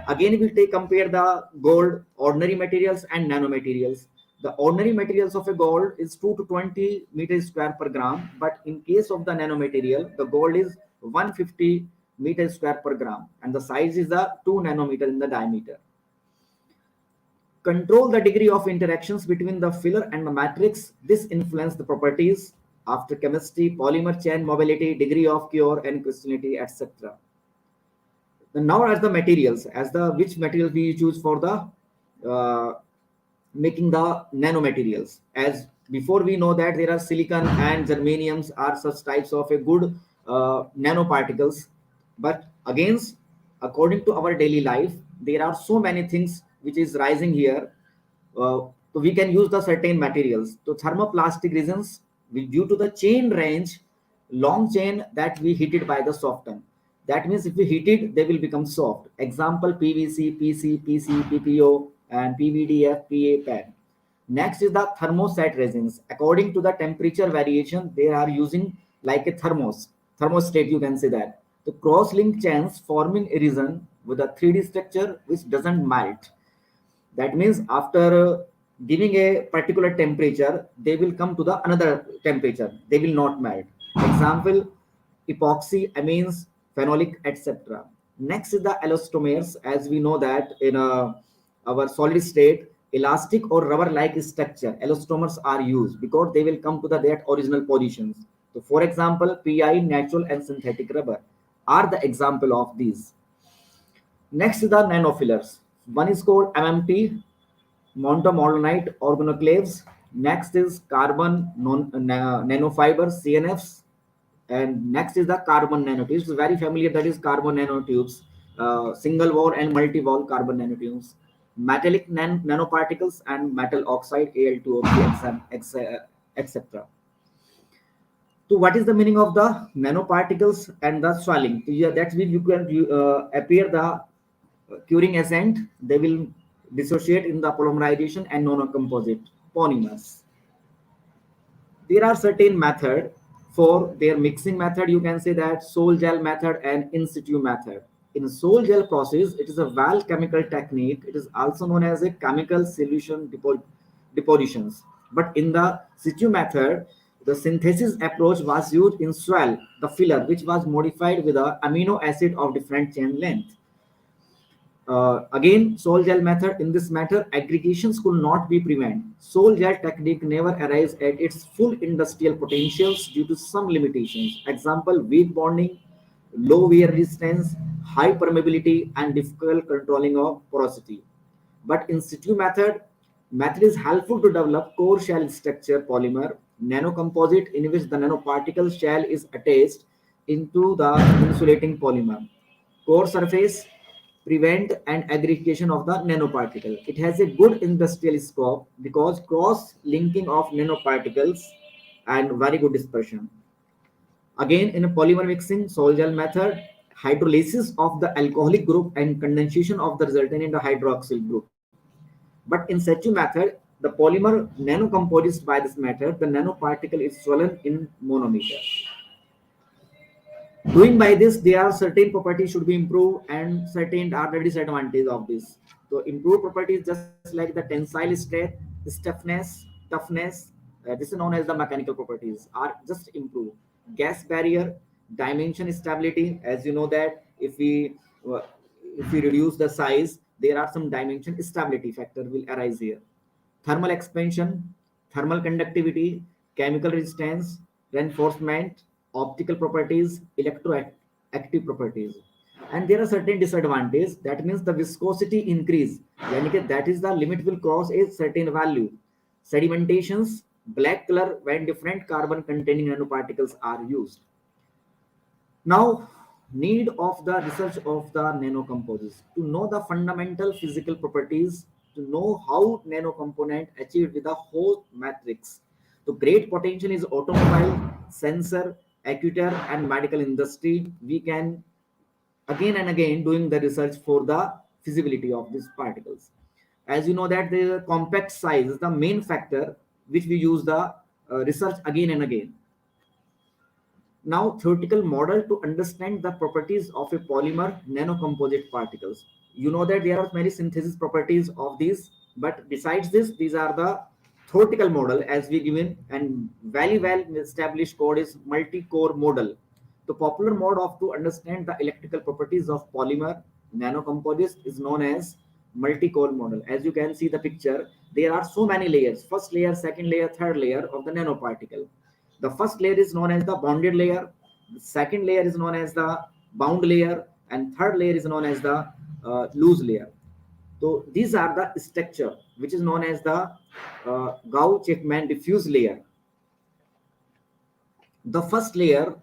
Again, we take compare the gold, ordinary materials and nanomaterials. The ordinary materials of a gold is 2 to 20 meters square per gram, but in case of the nanomaterial, the gold is 150 meters square per gram, and the size is the 2 nanometer in the diameter. Control the degree of interactions between the filler and the matrix. This influence the properties after chemistry, polymer chain mobility, degree of cure and crystallinity, etc. Now as the materials, as the which materials we choose for the making the nanomaterials. As before we know that there are silicon and germaniums are such types of a good nanoparticles, but against according to our daily life there are so many things which is rising here. So we can use the certain materials. So thermoplastic reasons due to the chain range, long chain that we heated by the soften. That means if we heat it, they will become soft. Example PVC, PC, PC, PPO, and PVDF, PA, PAN. Next is the thermoset resins. According to the temperature variation, they are using like a thermostat. You can say that the cross-link chains forming a resin with a 3D structure which doesn't melt. That means after giving a particular temperature, they will come to the another temperature. They will not melt. Example: epoxy, amines, phenolic, etc. Next is the elastomers. As we know that in our solid state, elastic or rubber like structure, elastomers are used because they will come to the that original positions. So for example, pi, natural and synthetic rubber are the example of these. Next is the nanofillers. One is called MMT, montomolonite organoclaves. Next is carbon nanofibers, CNFs. And next is the carbon nanotubes. It's very familiar, that is carbon nanotubes, single wall and multi wall carbon nanotubes, metallic nanoparticles, and metal oxide, Al2O3, etc. So what is the meaning of the nanoparticles and the swelling? So yeah, that's when you can appear the curing agent. They will dissociate in the polymerization and non-composite polymers. There are certain method for their mixing method. You can say that sol gel method and in situ method. In sol gel process, it is a well chemical technique. It is also known as a chemical solution depositions. But in the situ method, the synthesis approach was used in swell, the filler, which was modified with a amino acid of different chain length. Again, sol gel method. In this matter, aggregations could not be prevented. Sol gel technique never arrives at its full industrial potentials due to some limitations. Example: weak bonding, low wear resistance, high permeability, and difficult controlling of porosity. But in situ method is helpful to develop core shell structure polymer nanocomposite in which the nanoparticle shell is attached into the insulating polymer. Core surface prevent and aggregation of the nanoparticle. It has a good industrial scope because cross linking of nanoparticles and very good dispersion. Again, in a polymer mixing sol gel method, hydrolysis of the alcoholic group and condensation of the resultant in the hydroxyl group. But in situ method, the polymer nanocomposed by this method, the nanoparticle is swollen in monometer. Doing by this, there are certain properties should be improved and certain are the disadvantages of this. So improved properties just like the tensile strength, stiffness, toughness, this is known as the mechanical properties, are just improved. Gas barrier, dimension stability. As you know that uh, if we reduce the size, there are some dimension stability factor will arise here. Thermal expansion, thermal conductivity, chemical resistance, reinforcement, optical properties, electroactive properties. And there are certain disadvantages. That means the viscosity increase. Yani कि that is the limit will cross a certain value. Sedimentations, black color when different carbon containing nanoparticles are used. Now, need of the research of the nanocomposites to know the fundamental physical properties, to know how nanocomponent achieved with the whole matrix. The great potential is automobile, sensor, actuator, and medical industry. We can again and again doing the research for the feasibility of these particles. As you know that the compact size is the main factor which we use the research again and again. Now, theoretical model to understand the properties of a polymer nanocomposite particles. You know that there are many synthesis properties of these, but besides this, these are the theoretical model as we given, and very well established code is multi-core model. The popular mode of to understand the electrical properties of polymer nanocomposites is known as multi-core model. As you can see the picture, there are so many layers: first layer, second layer, third layer of the nanoparticle. The first layer is known as the bonded layer, the second layer is known as the bound layer, and third layer is known as the loose layer. So these are the structure which is known as the Gauss-Chapman diffuse layer. The first layer,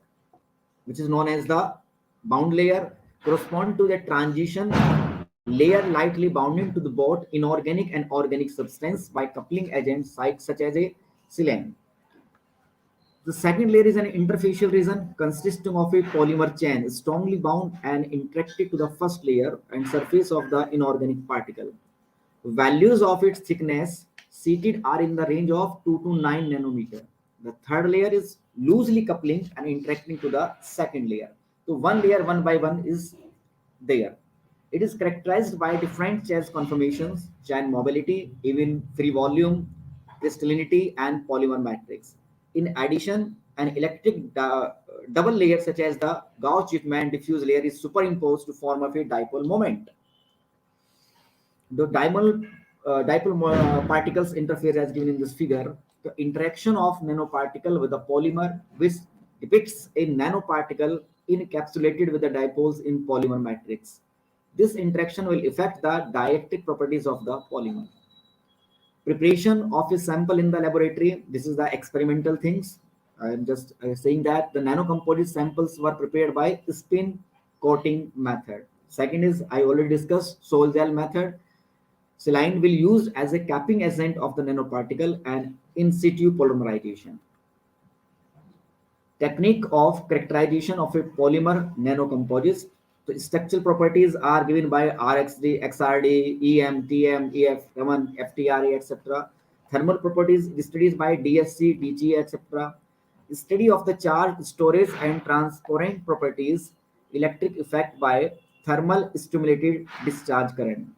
which is known as the bound layer, correspond to the transition layer lightly bounding to the both inorganic and organic substance by coupling agents such as a silane. The second layer is an interfacial region consisting of a polymer chain strongly bound and interacted to the first layer and surface of the inorganic particle. Values of its thickness seated are in the range of 2 to 9 nanometer. The third layer is loosely coupling and interacting to the second layer. So one layer one by one is there. It is characterized by different charge conformations, chain mobility, even free volume, crystallinity, and polymer matrix. In addition, an double layer such as the Gauss-Juttman diffuse layer is superimposed to form a dipole moment. The dipole particles interface as given in this figure. The interaction of nanoparticle with the polymer, which depicts a nanoparticle encapsulated with the dipoles in polymer matrix. This interaction will affect the dielectric properties of the polymer. Preparation of a sample in the laboratory. This is the experimental things. I'm just saying that the nanocomposite samples were prepared by spin coating method. Second is I already discussed sol gel method. Saline will used as a capping agent of the nanoparticle and in situ polymerization. Technique of characterization of a polymer nanocomposites. The structural properties are given by RXD, XRD, EM, TM, EF, M1, FTRE, etc. Thermal properties studies by DSC, DGA, etc. Study of the charge storage and transparent properties. Electric effect by thermal stimulated discharge current.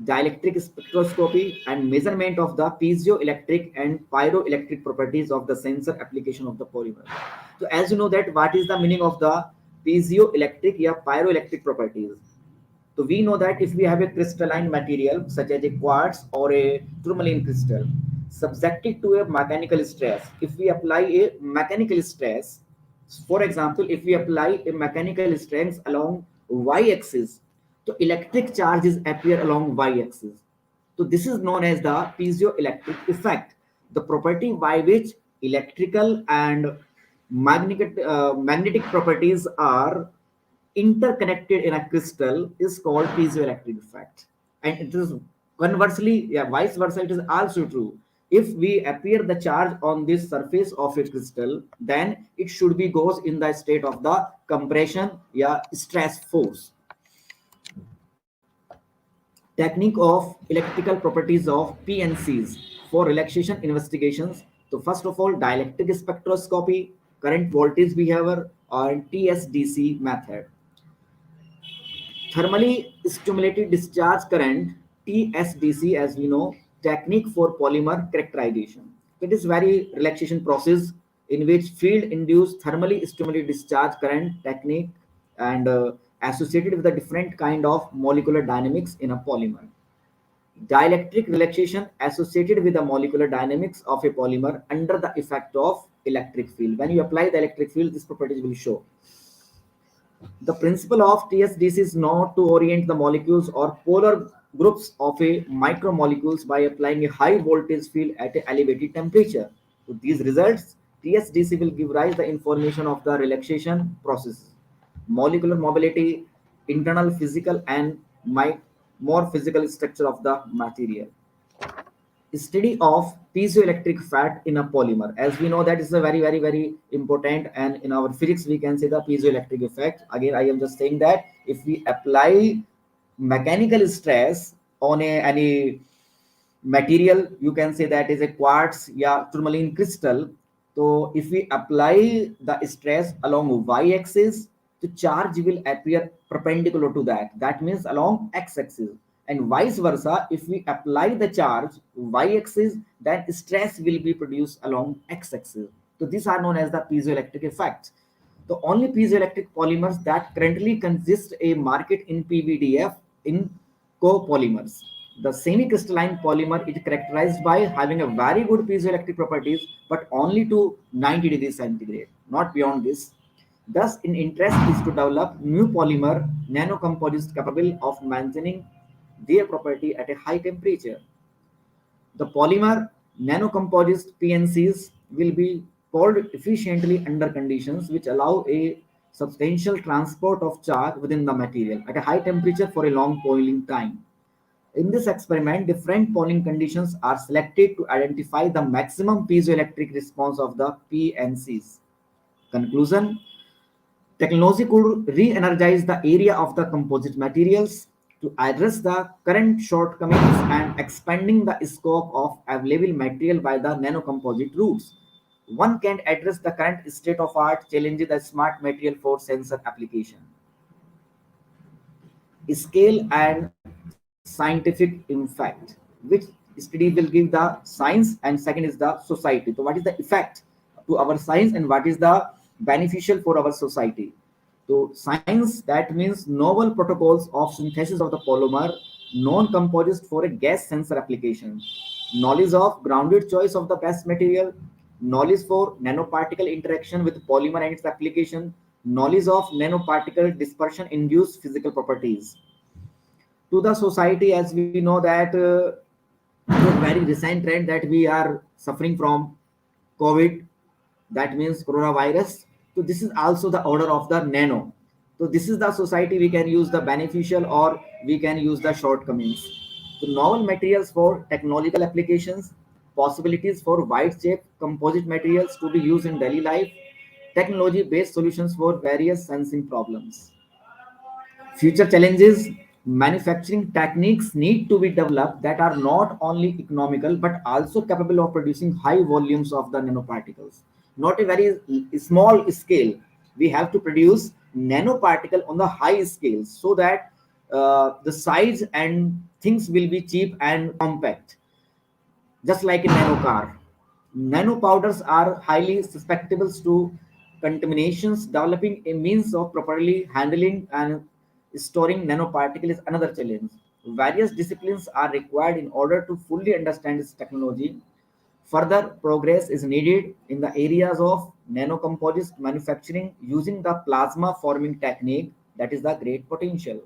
Dielectric spectroscopy and measurement of the piezoelectric and pyroelectric properties of the sensor application of the polymer. So as you know that what is the meaning of the piezoelectric or pyroelectric properties. So we know that if we have a crystalline material such as a quartz or a tourmaline crystal subjected to a mechanical stress, if we apply a mechanical stress, for example, if we apply a mechanical stress along y-axis, so electric charges appear along y-axis. So this is known as the piezoelectric effect, the property by which electrical and magnetic properties are interconnected in a crystal is called piezoelectric effect. And it is conversely, yeah, vice versa, it is also true. If we appear the charge on this surface of a crystal, then it should be goes in the state of the compression, yeah, stress force. Technique of electrical properties of PNCs for relaxation investigations. So first of all, dielectric spectroscopy, current voltage behavior, or TSDC method. Thermally stimulated discharge current, TSDC, as we know, technique for polymer characterization. It is very relaxation process in which field induced thermally stimulated discharge current technique and associated with a different kind of molecular dynamics in a polymer. Dielectric relaxation associated with the molecular dynamics of a polymer under the effect of electric field. When you apply the electric field, these properties will show. The principle of TSDC is not to orient the molecules or polar groups of a micromolecules by applying a high voltage field at an elevated temperature. So these results, TSDC will give rise the information of the relaxation process, molecular mobility, internal physical and more physical structure of the material. Study of piezoelectric effect in a polymer. As we know that is a very important, and in our physics we can say the piezoelectric effect. Again, I am just saying that if we apply mechanical stress on any material, you can say that is a quartz, yeah, tourmaline crystal. So if we apply the stress along y-axis, the charge will appear perpendicular to that. That means along x-axis. And vice versa, if we apply the charge y-axis, then stress will be produced along x-axis. So these are known as the piezoelectric effects. The only piezoelectric polymers that currently consist a market in PVDF in copolymers. The semi-crystalline polymer is characterized by having a very good piezoelectric properties, but only to 90 degrees centigrade, not beyond this. Thus, in interest is to develop new polymer nanocomposites capable of maintaining their property at a high temperature. The polymer nanocomposites PNCs will be cooled efficiently under conditions which allow a substantial transport of charge within the material at a high temperature for a long boiling time. In this experiment, different polling conditions are selected to identify the maximum piezoelectric response of the PNCs. Conclusion: technology could re-energize the area of the composite materials to address the current shortcomings and expanding the scope of available material by the nanocomposite routes. One can address the current state of art challenges the smart material for sensor application. Scale and scientific impact, which study will give the science, and second is the society. So what is the effect to our science and what is the beneficial for our society? So science, that means novel protocols of synthesis of the polymer non-composite for a gas sensor application, knowledge of grounded choice of the best material, knowledge for nanoparticle interaction with polymer and its application, knowledge of nanoparticle dispersion induced physical properties. To the society, as we know that a very recent trend that we are suffering from COVID, that means coronavirus. So this is also the order of the nano. So this is the society we can use the beneficial or we can use the shortcomings. So novel materials for technological applications, possibilities for wide shape composite materials to be used in daily life, technology based solutions for various sensing problems. Future challenges: manufacturing techniques need to be developed that are not only economical but also capable of producing high volumes of the nanoparticles. Not a very small scale. We have to produce nanoparticle on the high scale so that the size and things will be cheap and compact, just like a nano car. Nano powders are highly susceptible to contaminations. Developing a means of properly handling and storing nanoparticle is another challenge. Various disciplines are required in order to fully understand this technology. Further progress is needed in the areas of nanocomposite manufacturing using the plasma forming technique, that is the great potential.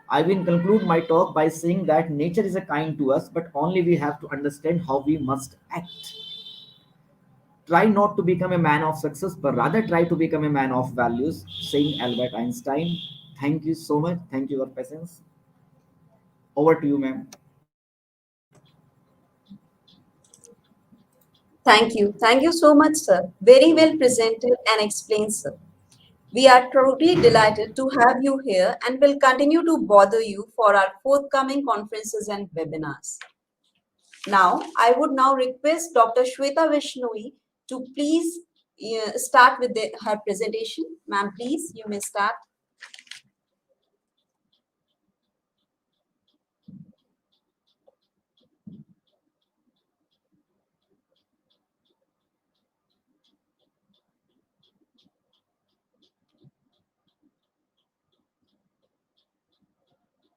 I will conclude my talk by saying that nature is a kind to us, but only we have to understand how we must act. Try not to become a man of success, but rather try to become a man of values, saying Albert Einstein. Thank you so much. Thank you for your patience. Over to you, ma'am. Thank you. Thank you so much, sir. Very well presented and explained, sir. We are truly delighted to have you here and will continue to bother you for our forthcoming conferences and webinars. Now, I would now request Dr. Shweta Vishnoi to please start with her presentation. Ma'am, please, you may start.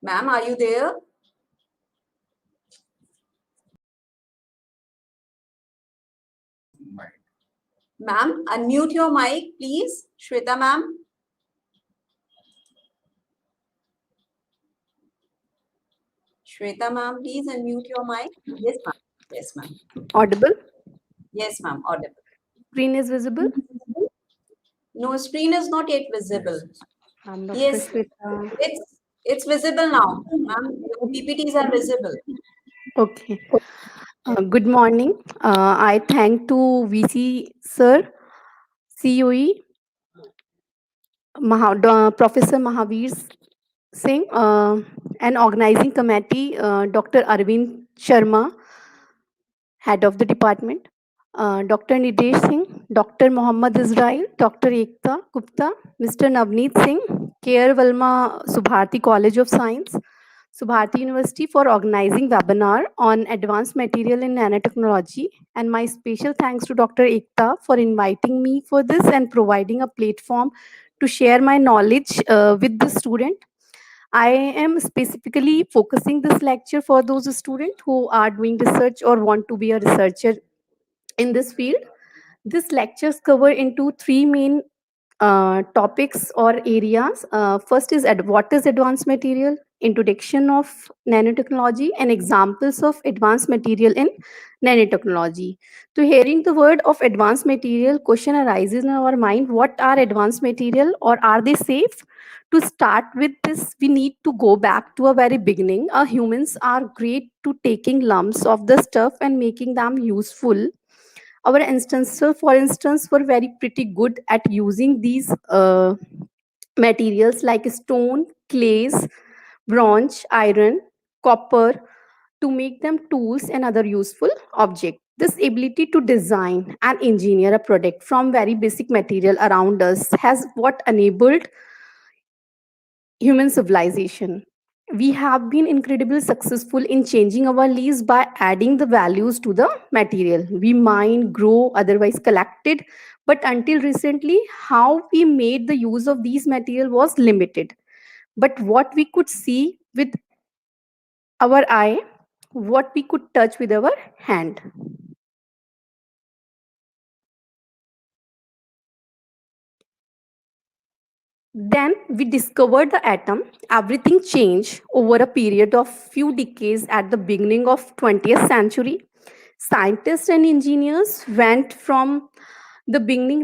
Ma'am, are you there? Ma'am, unmute your mic, please. Shweta, ma'am. Shweta, ma'am, please unmute your mic. Yes, ma'am. Yes, ma'am. Audible? Yes, ma'am. Audible. Screen is visible? No, screen is not yet visible. I'm Dr. Yes, Shweta. it's visible now, ma'am. Your PPTs are visible. Okay. Good morning. I thank to VC sir, COE, Professor Mahavir Singh, and organizing committee, Dr. Arvind Sharma, head of the department, Dr. Nidesh Singh, Dr. Mohammad Israel, Dr. Ekta Gupta, Mr. Navneet Singh, Verma Subharti College of Science, Subharti University for organizing webinar on advanced material in nanotechnology, and my special thanks to Dr. Ekta for inviting me for this and providing a platform to share my knowledge with the student. I am specifically focusing this lecture for those students who are doing research or want to be a researcher in this field. This lectures cover into three main topics or areas. First is what is advanced material, introduction of nanotechnology, and examples of advanced material in nanotechnology. So hearing the word of advanced material, question arises in our mind: what are advanced material, or are they safe? To start with this, we need to go back to a very beginning. Humans are great to taking lumps of the stuff and making them useful. Our instances, for instance, were very pretty good at using these materials like stone, clays, bronze, iron, copper to make them tools and other useful objects. This ability to design and engineer a product from very basic material around us has what enabled human civilization. We have been incredibly successful in changing our lives by adding the values to the material. We mine, grow, otherwise collected, but until recently, how we made the use of these material was limited. But what we could see with our eye, what we could touch with our hand. Then we discovered the atom. Everything changed over a period of few decades at the beginning of 20th century. Scientists and engineers went from the beginning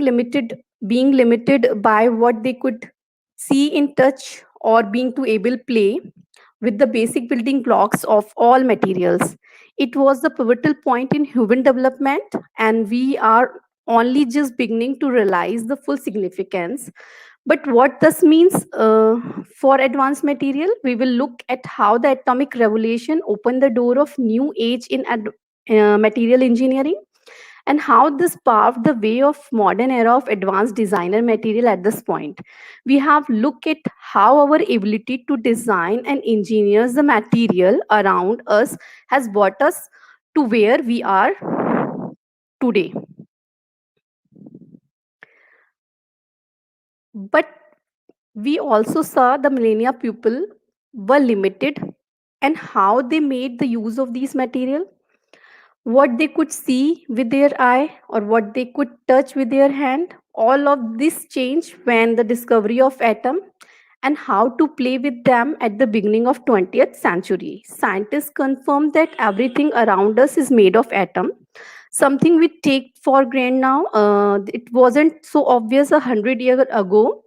being limited by what they could see in touch or being to able play with the basic building blocks of all materials. It was the pivotal point in human development, and we are only just beginning to realize the full significance. But what this means for advanced material, we will look at how the atomic revolution opened the door of new age in material engineering, and how this paved the way of modern era of advanced designer material. At this point, we have looked at how our ability to design and engineer the material around us has brought us to where we are today. But we also saw the millennia people were limited and how they made the use of these material, what they could see with their eye or what they could touch with their hand. All of this changed when the discovery of atom and how to play with them at the beginning of 20th century. Scientists confirmed that everything around us is made of atom, something we take for granted now. It wasn't so obvious 100 years ago.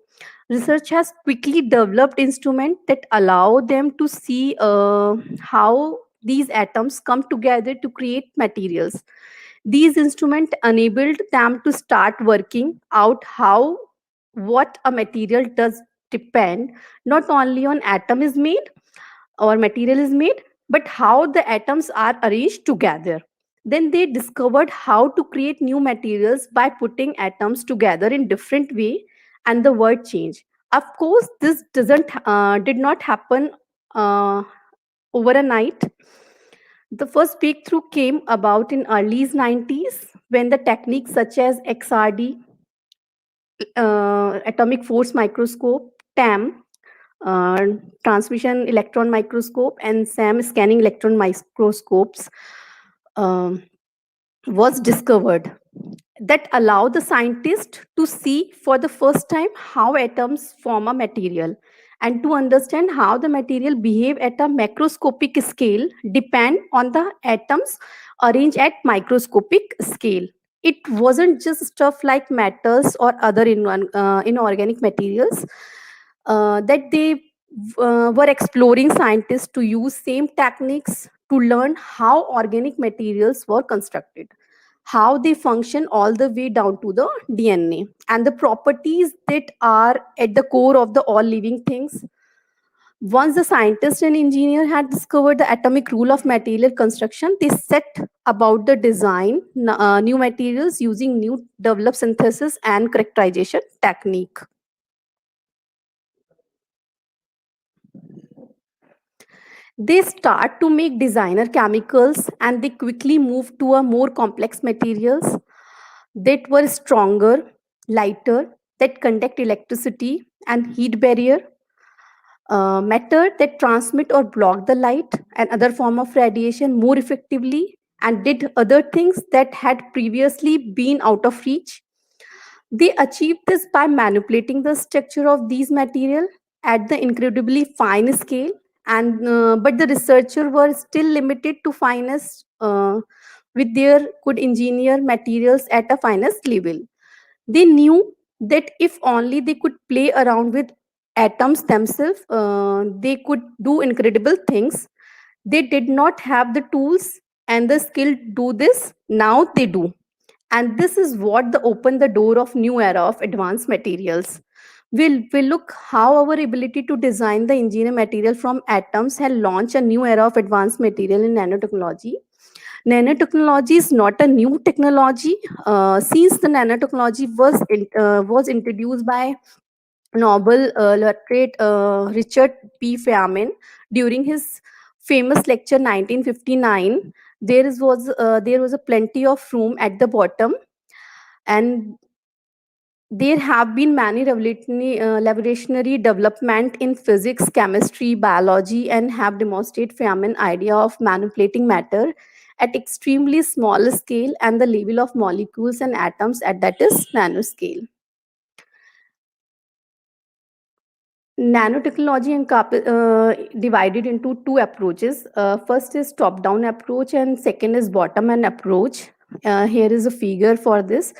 Research has quickly developed instruments that allow them to see how these atoms come together to create materials. These instruments enabled them to start working out how what a material does depend not only on atom is made or material is made, but how the atoms are arranged together. Then they discovered how to create new materials by putting atoms together in different way, and the world changed. Of course, this doesn't did not happen uh, over a night. The first breakthrough came about in early 90s when the techniques such as XRD, atomic force microscope, TAM, uh, transmission electron microscope, and SAM, scanning electron microscopes, um, was discovered that allow the scientist to see for the first time how atoms form a material and to understand how the material behave at a macroscopic scale depend on the atoms arranged at microscopic scale. It wasn't just stuff like metals or other inorganic materials that they were exploring scientists to use same techniques to learn how organic materials were constructed, how they function all the way down to the DNA and the properties that are at the core of the all living things. Once the scientist and engineer had discovered the atomic rule of material construction, they set about the design new materials using new developed synthesis and characterization technique. They start to make designer chemicals and they quickly move to a more complex materials that were stronger, lighter, that conduct electricity and heat barrier, matter that transmit or block the light and other form of radiation more effectively, and did other things that had previously been out of reach. They achieved this by manipulating the structure of these material at the incredibly fine scale, and but the researchers were still limited to finest with their could engineer materials at a finest level. They knew that if only they could play around with atoms themselves, they could do incredible things. They did not have the tools and the skill to do this. Now they do. And this is what opened the door of new era of advanced materials. We'll look how our ability to design the engineer material from atoms has launched a new era of advanced material in nanotechnology. Nanotechnology is not a new technology. Since the nanotechnology was introduced by Nobel laureate Richard P. Feynman during his famous lecture 1959. There was a plenty of room at the bottom, and there have been many revolutionary development in physics, chemistry, biology, and have demonstrated Feynman idea of manipulating matter at extremely small scale and the level of molecules and atoms at that is nanoscale. Nanotechnology divided into two approaches. First is top-down approach, and second is bottom-up approach. Here is a figure for this.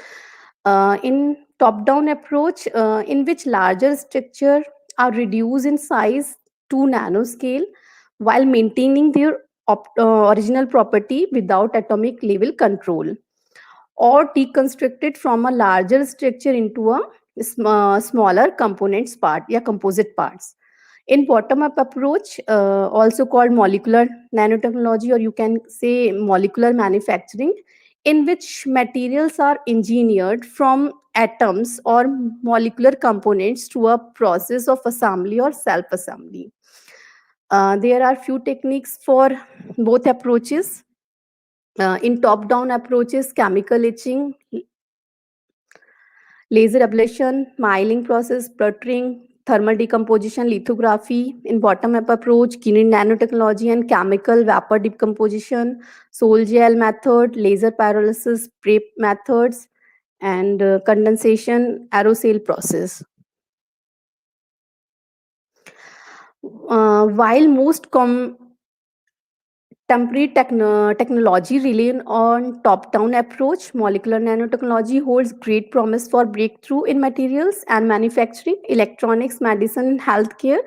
In top-down approach, in which larger structure are reduced in size to nanoscale while maintaining their original property without atomic level control, or deconstructed from a larger structure into a smaller components part, yeah, composite parts. In bottom up approach, also called molecular nanotechnology, or you can say molecular manufacturing, in which materials are engineered from atoms or molecular components to a process of assembly or self assembly. There are few techniques for both approaches. In top down approaches, chemical etching, laser ablation, milling process, sputtering, thermal decomposition, lithography. In bottom-up approach, green nanotechnology and chemical vapor decomposition, sol gel method, laser pyrolysis, spray methods, and condensation aerosol process. While most temporary technology rely on top-down approach, molecular nanotechnology holds great promise for breakthrough in materials and manufacturing, electronics, medicine, and healthcare,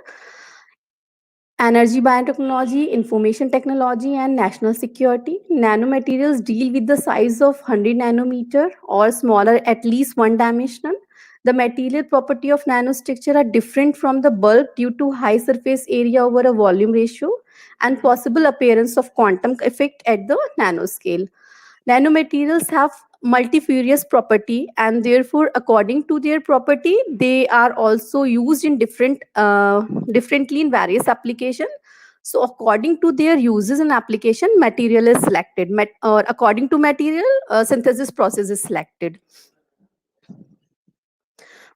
energy biotechnology, information technology, and national security. Nanomaterials deal with the size of 100 nanometer or smaller, at least one dimensional. The material property of nanostructure are different from the bulk due to high surface area over a volume ratio and possible appearance of quantum effect at the nanoscale. Nanomaterials have multifarious property, and therefore according to their property they are also used in differently in various application. So according to their uses and application, material is selected, or according to material, synthesis process is selected.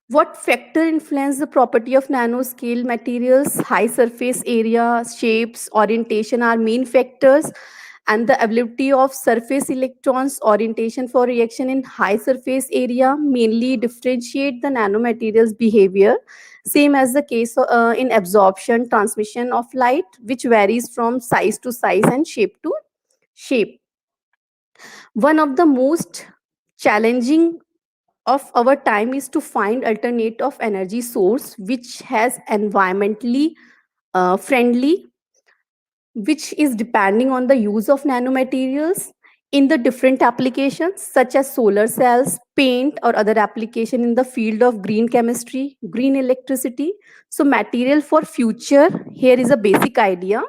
What factor influence the property of nanoscale materials? High surface area, shapes, orientation are main factors, and the ability of surface electrons orientation for reaction in high surface area mainly differentiate the nanomaterials behavior. Same as the case in absorption, transmission of light, which varies from size to size and shape to shape. One of the most challenging of our time is to find alternate of energy source which has environmentally friendly, which is depending on the use of nanomaterials in the different applications such as solar cells, paint, or other application in the field of green chemistry, green electricity. So material for future, here is a basic idea.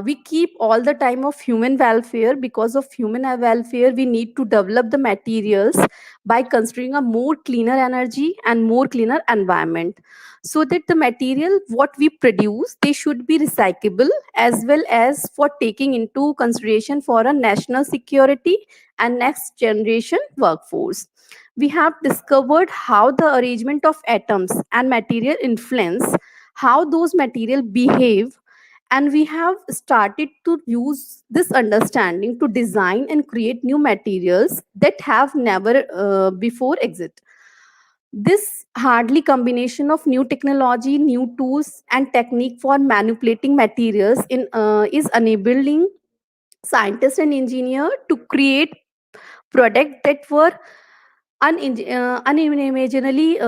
We keep all the time of human welfare. Because of human welfare, we need to develop the materials by considering a more cleaner energy and more cleaner environment, so that the material what we produce, they should be recyclable, as well as for taking into consideration for a national security and next generation workforce. We have discovered how the arrangement of atoms and material influence how those material behave, and we have started to use this understanding to design and create new materials that have never before existed. This hardly combination of new technology, new tools, and technique for manipulating materials is enabling scientists and engineers to create products that were unimaginably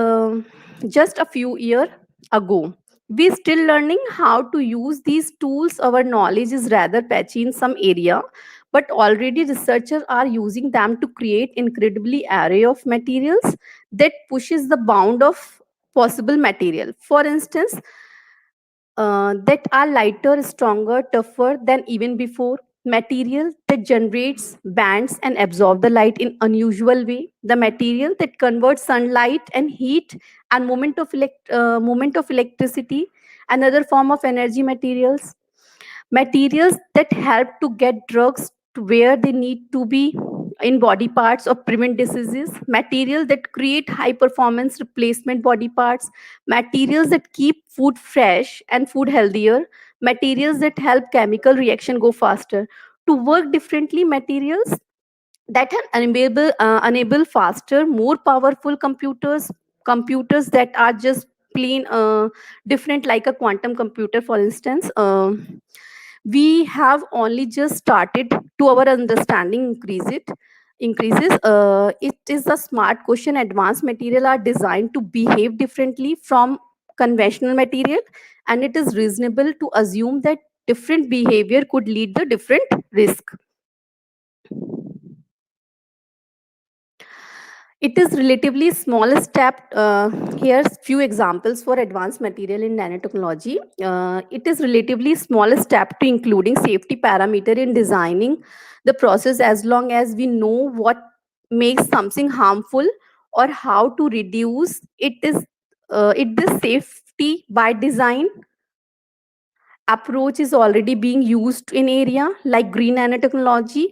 just a few years ago. We still learning how to use these tools. Our knowledge is rather patchy in some area, but already researchers are using them to create incredibly array of materials that pushes the bound of possible material. For instance, that are lighter, stronger, tougher than even before. Material that generates bands and absorb the light in unusual way. The material that converts sunlight and heat and moment of electricity. Another form of energy materials. Materials that help to get drugs to where they need to be in body parts or prevent diseases. Material that create high performance replacement body parts. Materials that keep food fresh and food healthier. Materials that help chemical reaction go faster. To work differently, materials that can enable faster, more powerful computers that are just plain different, like a quantum computer, for instance. We have only just started to our understanding increases. It is a smart question. Advanced material are designed to behave differently from conventional material, and it is reasonable to assume that different behavior could lead to different risk. It is relatively small step. Here's few examples for advanced material in nanotechnology. It is relatively small step to including safety parameter in designing the process, as long as we know what makes something harmful or how to reduce it. It this safety by design approach is already being used in area like green nanotechnology,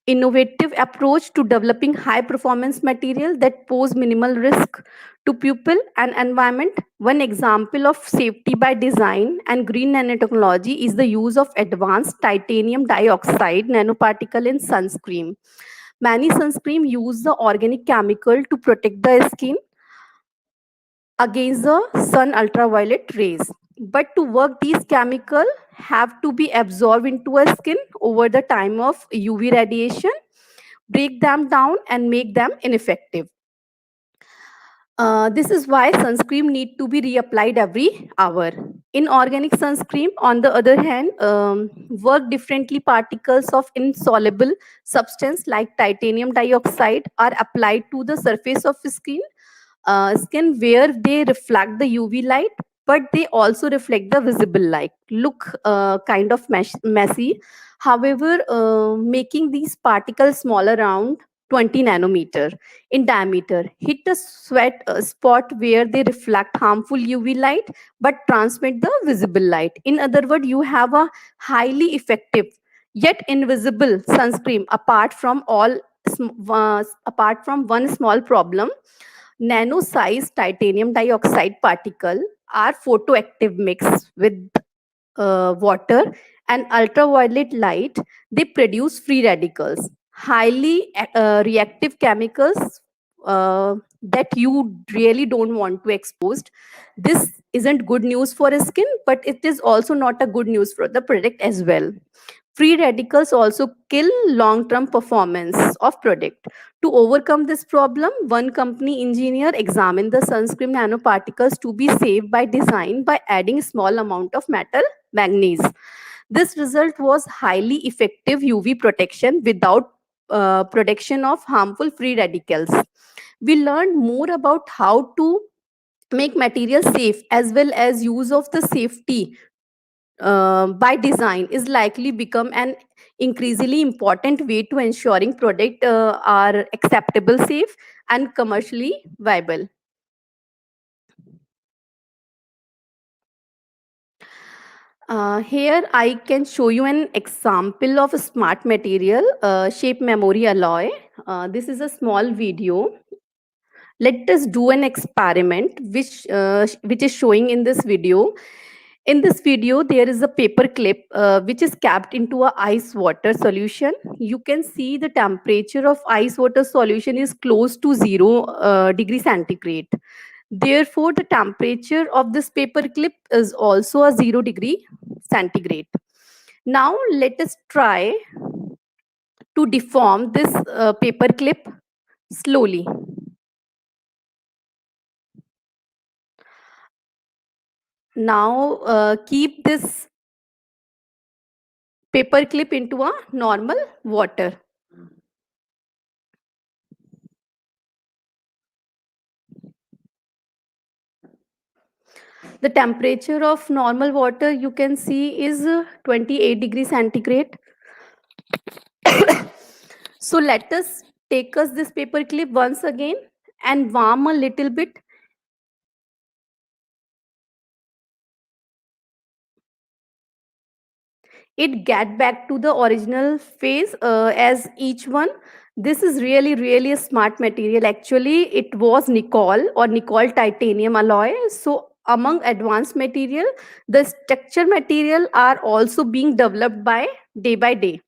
innovative approach to developing high performance material that pose minimal risk to people and environment. One example of safety by design and green nanotechnology is the use of advanced titanium dioxide nanoparticle in sunscreen. Many sunscreen use the organic chemical to protect the skin against the sun ultraviolet rays. But to work, these chemicals have to be absorbed into a skin over the time of UV radiation, break them down and make them ineffective. This is why sunscreen need to be reapplied every hour. Inorganic sunscreen, on the other hand, work differently. Particles of insoluble substance like titanium dioxide are applied to the surface of skin where they reflect the UV light, but they also reflect the visible light. Look kind of messy. However, making these particles smaller, around 20 nanometer in diameter, hit a sweat spot where they reflect harmful UV light but transmit the visible light. In other words, you have a highly effective yet invisible sunscreen. Apart from one small problem, nano-sized titanium dioxide particle are photoactive mix with water and ultraviolet light. They produce free radicals, highly reactive chemicals that you really don't want to exposed. This isn't good news for skin, but it is also not a good news for the product as well. Free radicals also kill long-term performance of product. To overcome this problem, one company engineer examined the sunscreen nanoparticles to be safe by design by adding small amount of metal manganese. This result was highly effective UV protection without production of harmful free radicals. We learned more about how to make materials safe, as well as use of the safety by design is likely become an increasingly important way to ensuring product are acceptable, safe and commercially viable. Here I can show you an example of a smart material, shape memory alloy. This is a small video. Let us do an experiment which is showing in this video. In this video, there is a paper clip which is capped into a ice water solution. You can see the temperature of ice water solution is close to 0 degree centigrade. Therefore, the temperature of this paper clip is also a 0 degree centigrade. Now, let us try to deform this paper clip slowly. Now keep this paper clip into a normal water. The temperature of normal water you can see is 28 degrees centigrade. So let us take us this paper clip once again and warm a little bit. It get back to the original phase as each one. This is really a smart material. Actually it was nickel or nickel titanium alloy. So among advanced material, the structure material are also being developed by day.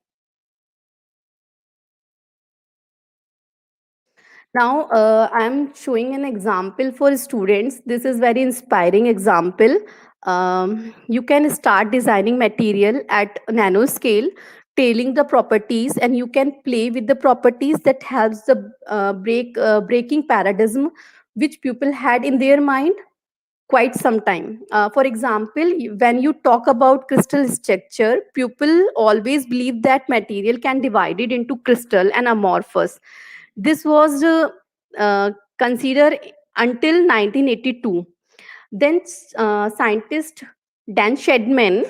Now, I'm showing an example for students. This is very inspiring example. You can start designing material at nanoscale, tailing the properties, and you can play with the properties that helps the breaking paradigm which people had in their mind quite some time. For example, when you talk about crystal structure, people always believe that material can divide it into crystal and amorphous. This was considered until 1982. Then scientist Dan Shedman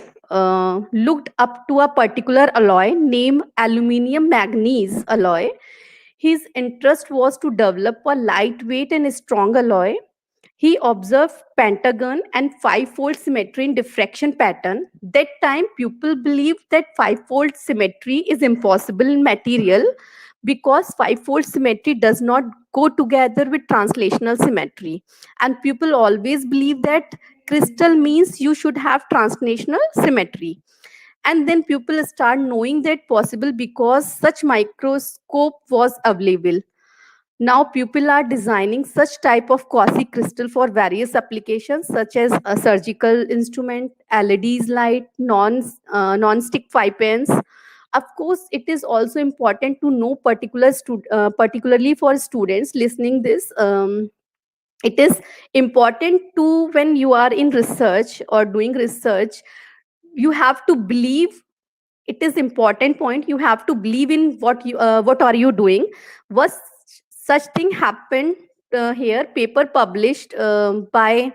looked up to a particular alloy named aluminium manganese alloy. His interest was to develop a lightweight and strong alloy. He observed pentagon and five-fold symmetry in diffraction pattern. That time, people believed that five-fold symmetry is impossible in material because five-fold symmetry does not go together with translational symmetry. And people always believe that crystal means you should have translational symmetry. And then people start knowing that possible because such microscope was available. Now people are designing such type of quasi crystal for various applications such as a surgical instrument, LEDs light, non-stick five pens. Of course, it is also important to know particularly for students listening this. It is important to when you are in research or doing research, you have to believe. It is important point, you have to believe in what are you doing. Was such thing happened here, paper published by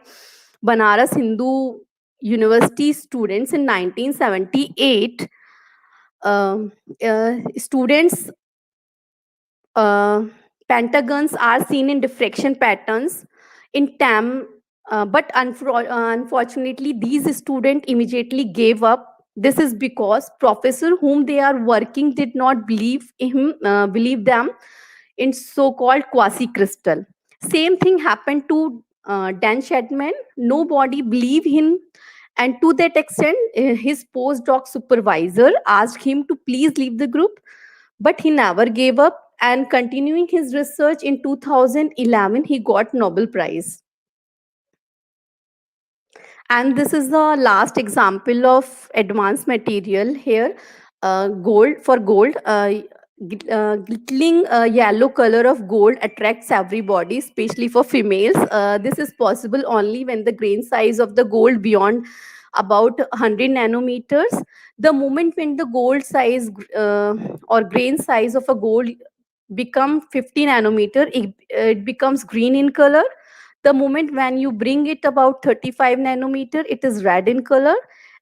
Banaras Hindu University students in 1978. Students uh, pentagons are seen in diffraction patterns in TAM, but unfortunately, these students immediately gave up. This is because professor whom they are working did not believe them in so-called quasi-crystal. Same thing happened to Dan Shedman. Nobody believed him, and to that extent, his postdoc supervisor asked him to please leave the group, but he never gave up. And continuing his research in 2011, he got Nobel Prize. And this is the last example of advanced material here. Gold for gold. Glittering yellow color of gold attracts everybody, especially for females. This is possible only when the grain size of the gold beyond about 100 nanometers. The moment when the gold size or grain size of a gold become 50 nanometer, it becomes green in color. The moment when you bring it about 35 nanometer, it is red in color.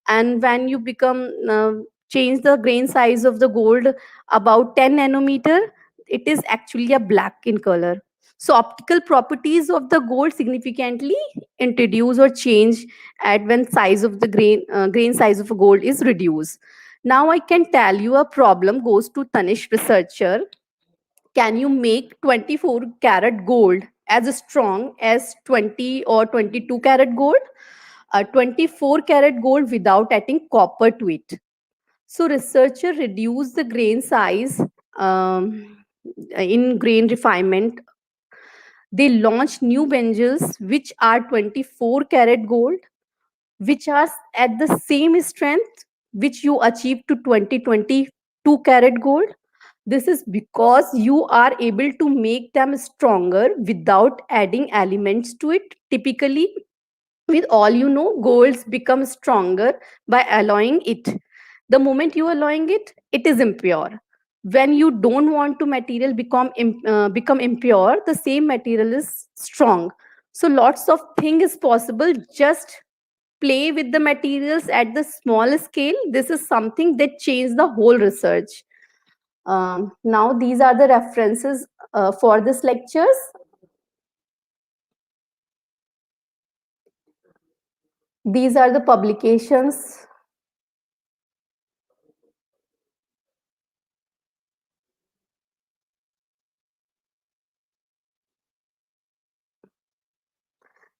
And when you become change the grain size of the gold about 10 nanometer, it is actually a black in color. So optical properties of the gold significantly introduce or change at when size of the grain size of a gold is reduced. Now I can tell you a problem goes to Tanish researcher. Can you make 24 karat gold as strong as 20 or 22 karat gold? 24 karat gold without adding copper to it. So researcher reduce the grain size in grain refinement. They launch new benches which are 24 karat gold, which are at the same strength which you achieve to 2022 karat gold. This is because you are able to make them stronger without adding elements to it. Typically, With all you know, goals become stronger by allowing it. The moment you allowing it, it is impure. When you don't want to material become impure, the same material is strong. So lots of thing is possible. Just play with the materials at the small scale. This is something that changed the whole research. Now these are the references for this lectures. These are the publications.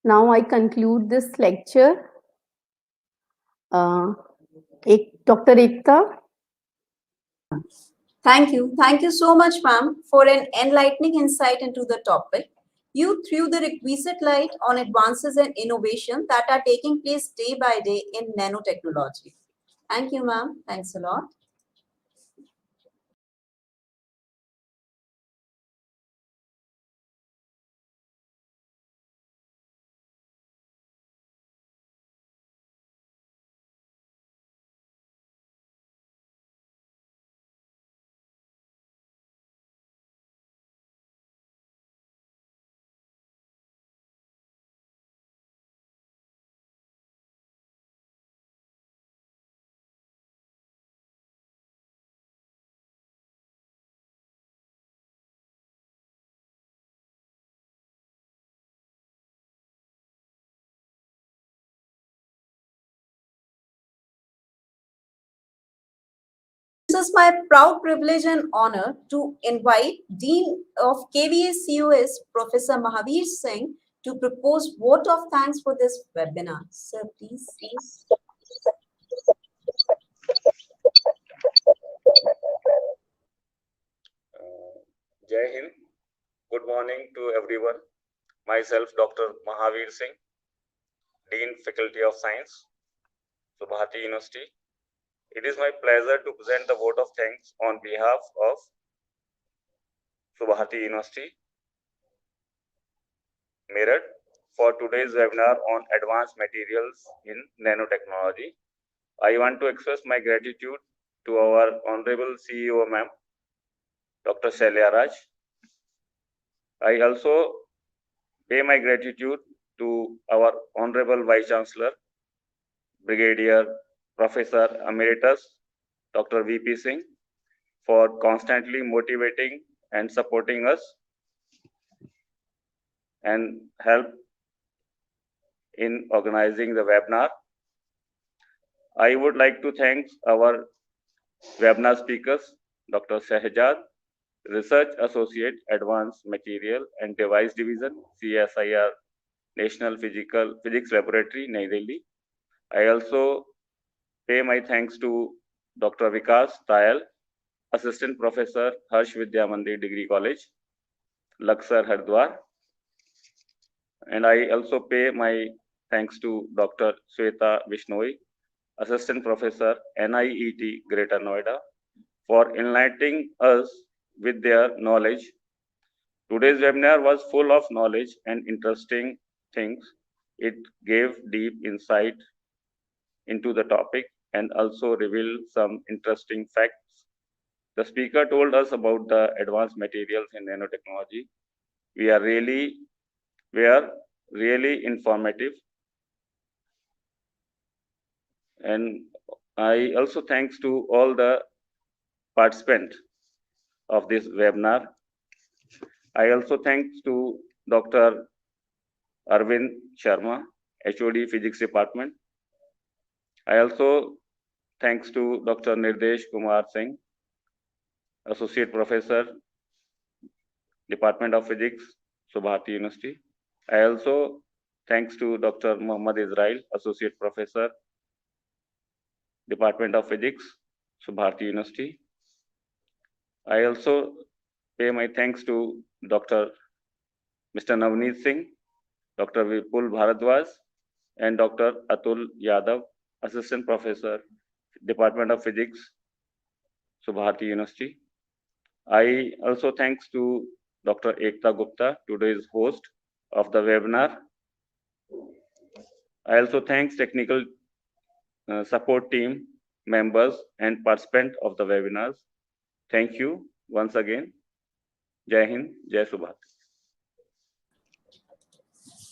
Now I conclude this lecture. Dr. Ekta. Thank you. Thank you so much, ma'am, for an enlightening insight into the topic. You threw the requisite light on advances and innovation that are taking place day by day in nanotechnology. Thank you, ma'am. Thanks a lot. This is my proud privilege and honor to invite Dean of KVS COS, Professor Mahavir Singh, to propose vote of thanks for this webinar. Sir, please. Jai Hind. Good morning to everyone. Myself, Dr. Mahavir Singh, Dean, Faculty of Science, Subharti University. It is my pleasure to present the vote of thanks on behalf of Subharti University, Meerut, for today's webinar on advanced materials in nanotechnology. I want to express my gratitude to our Honorable CEO, Ma'am, Dr. Shailya Raj. I also pay my gratitude to our Honorable Vice Chancellor, Brigadier Professor Emeritus Dr. VP Singh, for constantly motivating and supporting us and help in organizing the webinar. I would like to thank our webinar speakers, Dr. Shahjad, Research Associate, Advanced Material and Device Division, CSIR, National Physics Laboratory, New Delhi. I also pay my thanks to Dr. Vikas Tayal, Assistant Professor, Harsh Vidya Mandir Degree College, Laksar, Hardwar. And I also pay my thanks to Dr. Sweta Vishnoi, Assistant Professor, NIET, Greater Noida, for enlightening us with their knowledge. Today's webinar was full of knowledge and interesting things. It gave deep insight into the topic and also revealed some interesting facts. The speaker told us about the advanced materials in nanotechnology. We are really informative. And I also thanks to all the participants of this webinar. I also thanks to Dr. Arvind Sharma, HOD Physics Department. I also thanks to Dr. Nirdesh Kumar Singh, Associate Professor, Department of Physics, Subharti University. I also thanks to Dr. Muhammad Israel, Associate Professor, Department of Physics, Subharti University. I also pay my thanks to Dr. Mr. Navneet Singh, Dr. Vipul Bharadwaj, and Dr. Atul Yadav, Assistant Professor, Department of Physics, Subharti University. I also thanks to Dr. Ekta Gupta, today's host of the webinar. I also thanks technical support team members and participants of the webinars. Thank you once again. Jai Hind, Jai Subharti.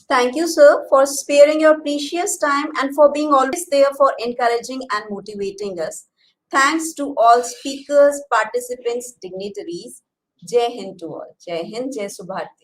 Thank you, sir, for sparing your precious time and for being always there for encouraging and motivating us. Thanks to all speakers, participants, dignitaries. Jai Hind to all. Jai Hind, Jai Subharti.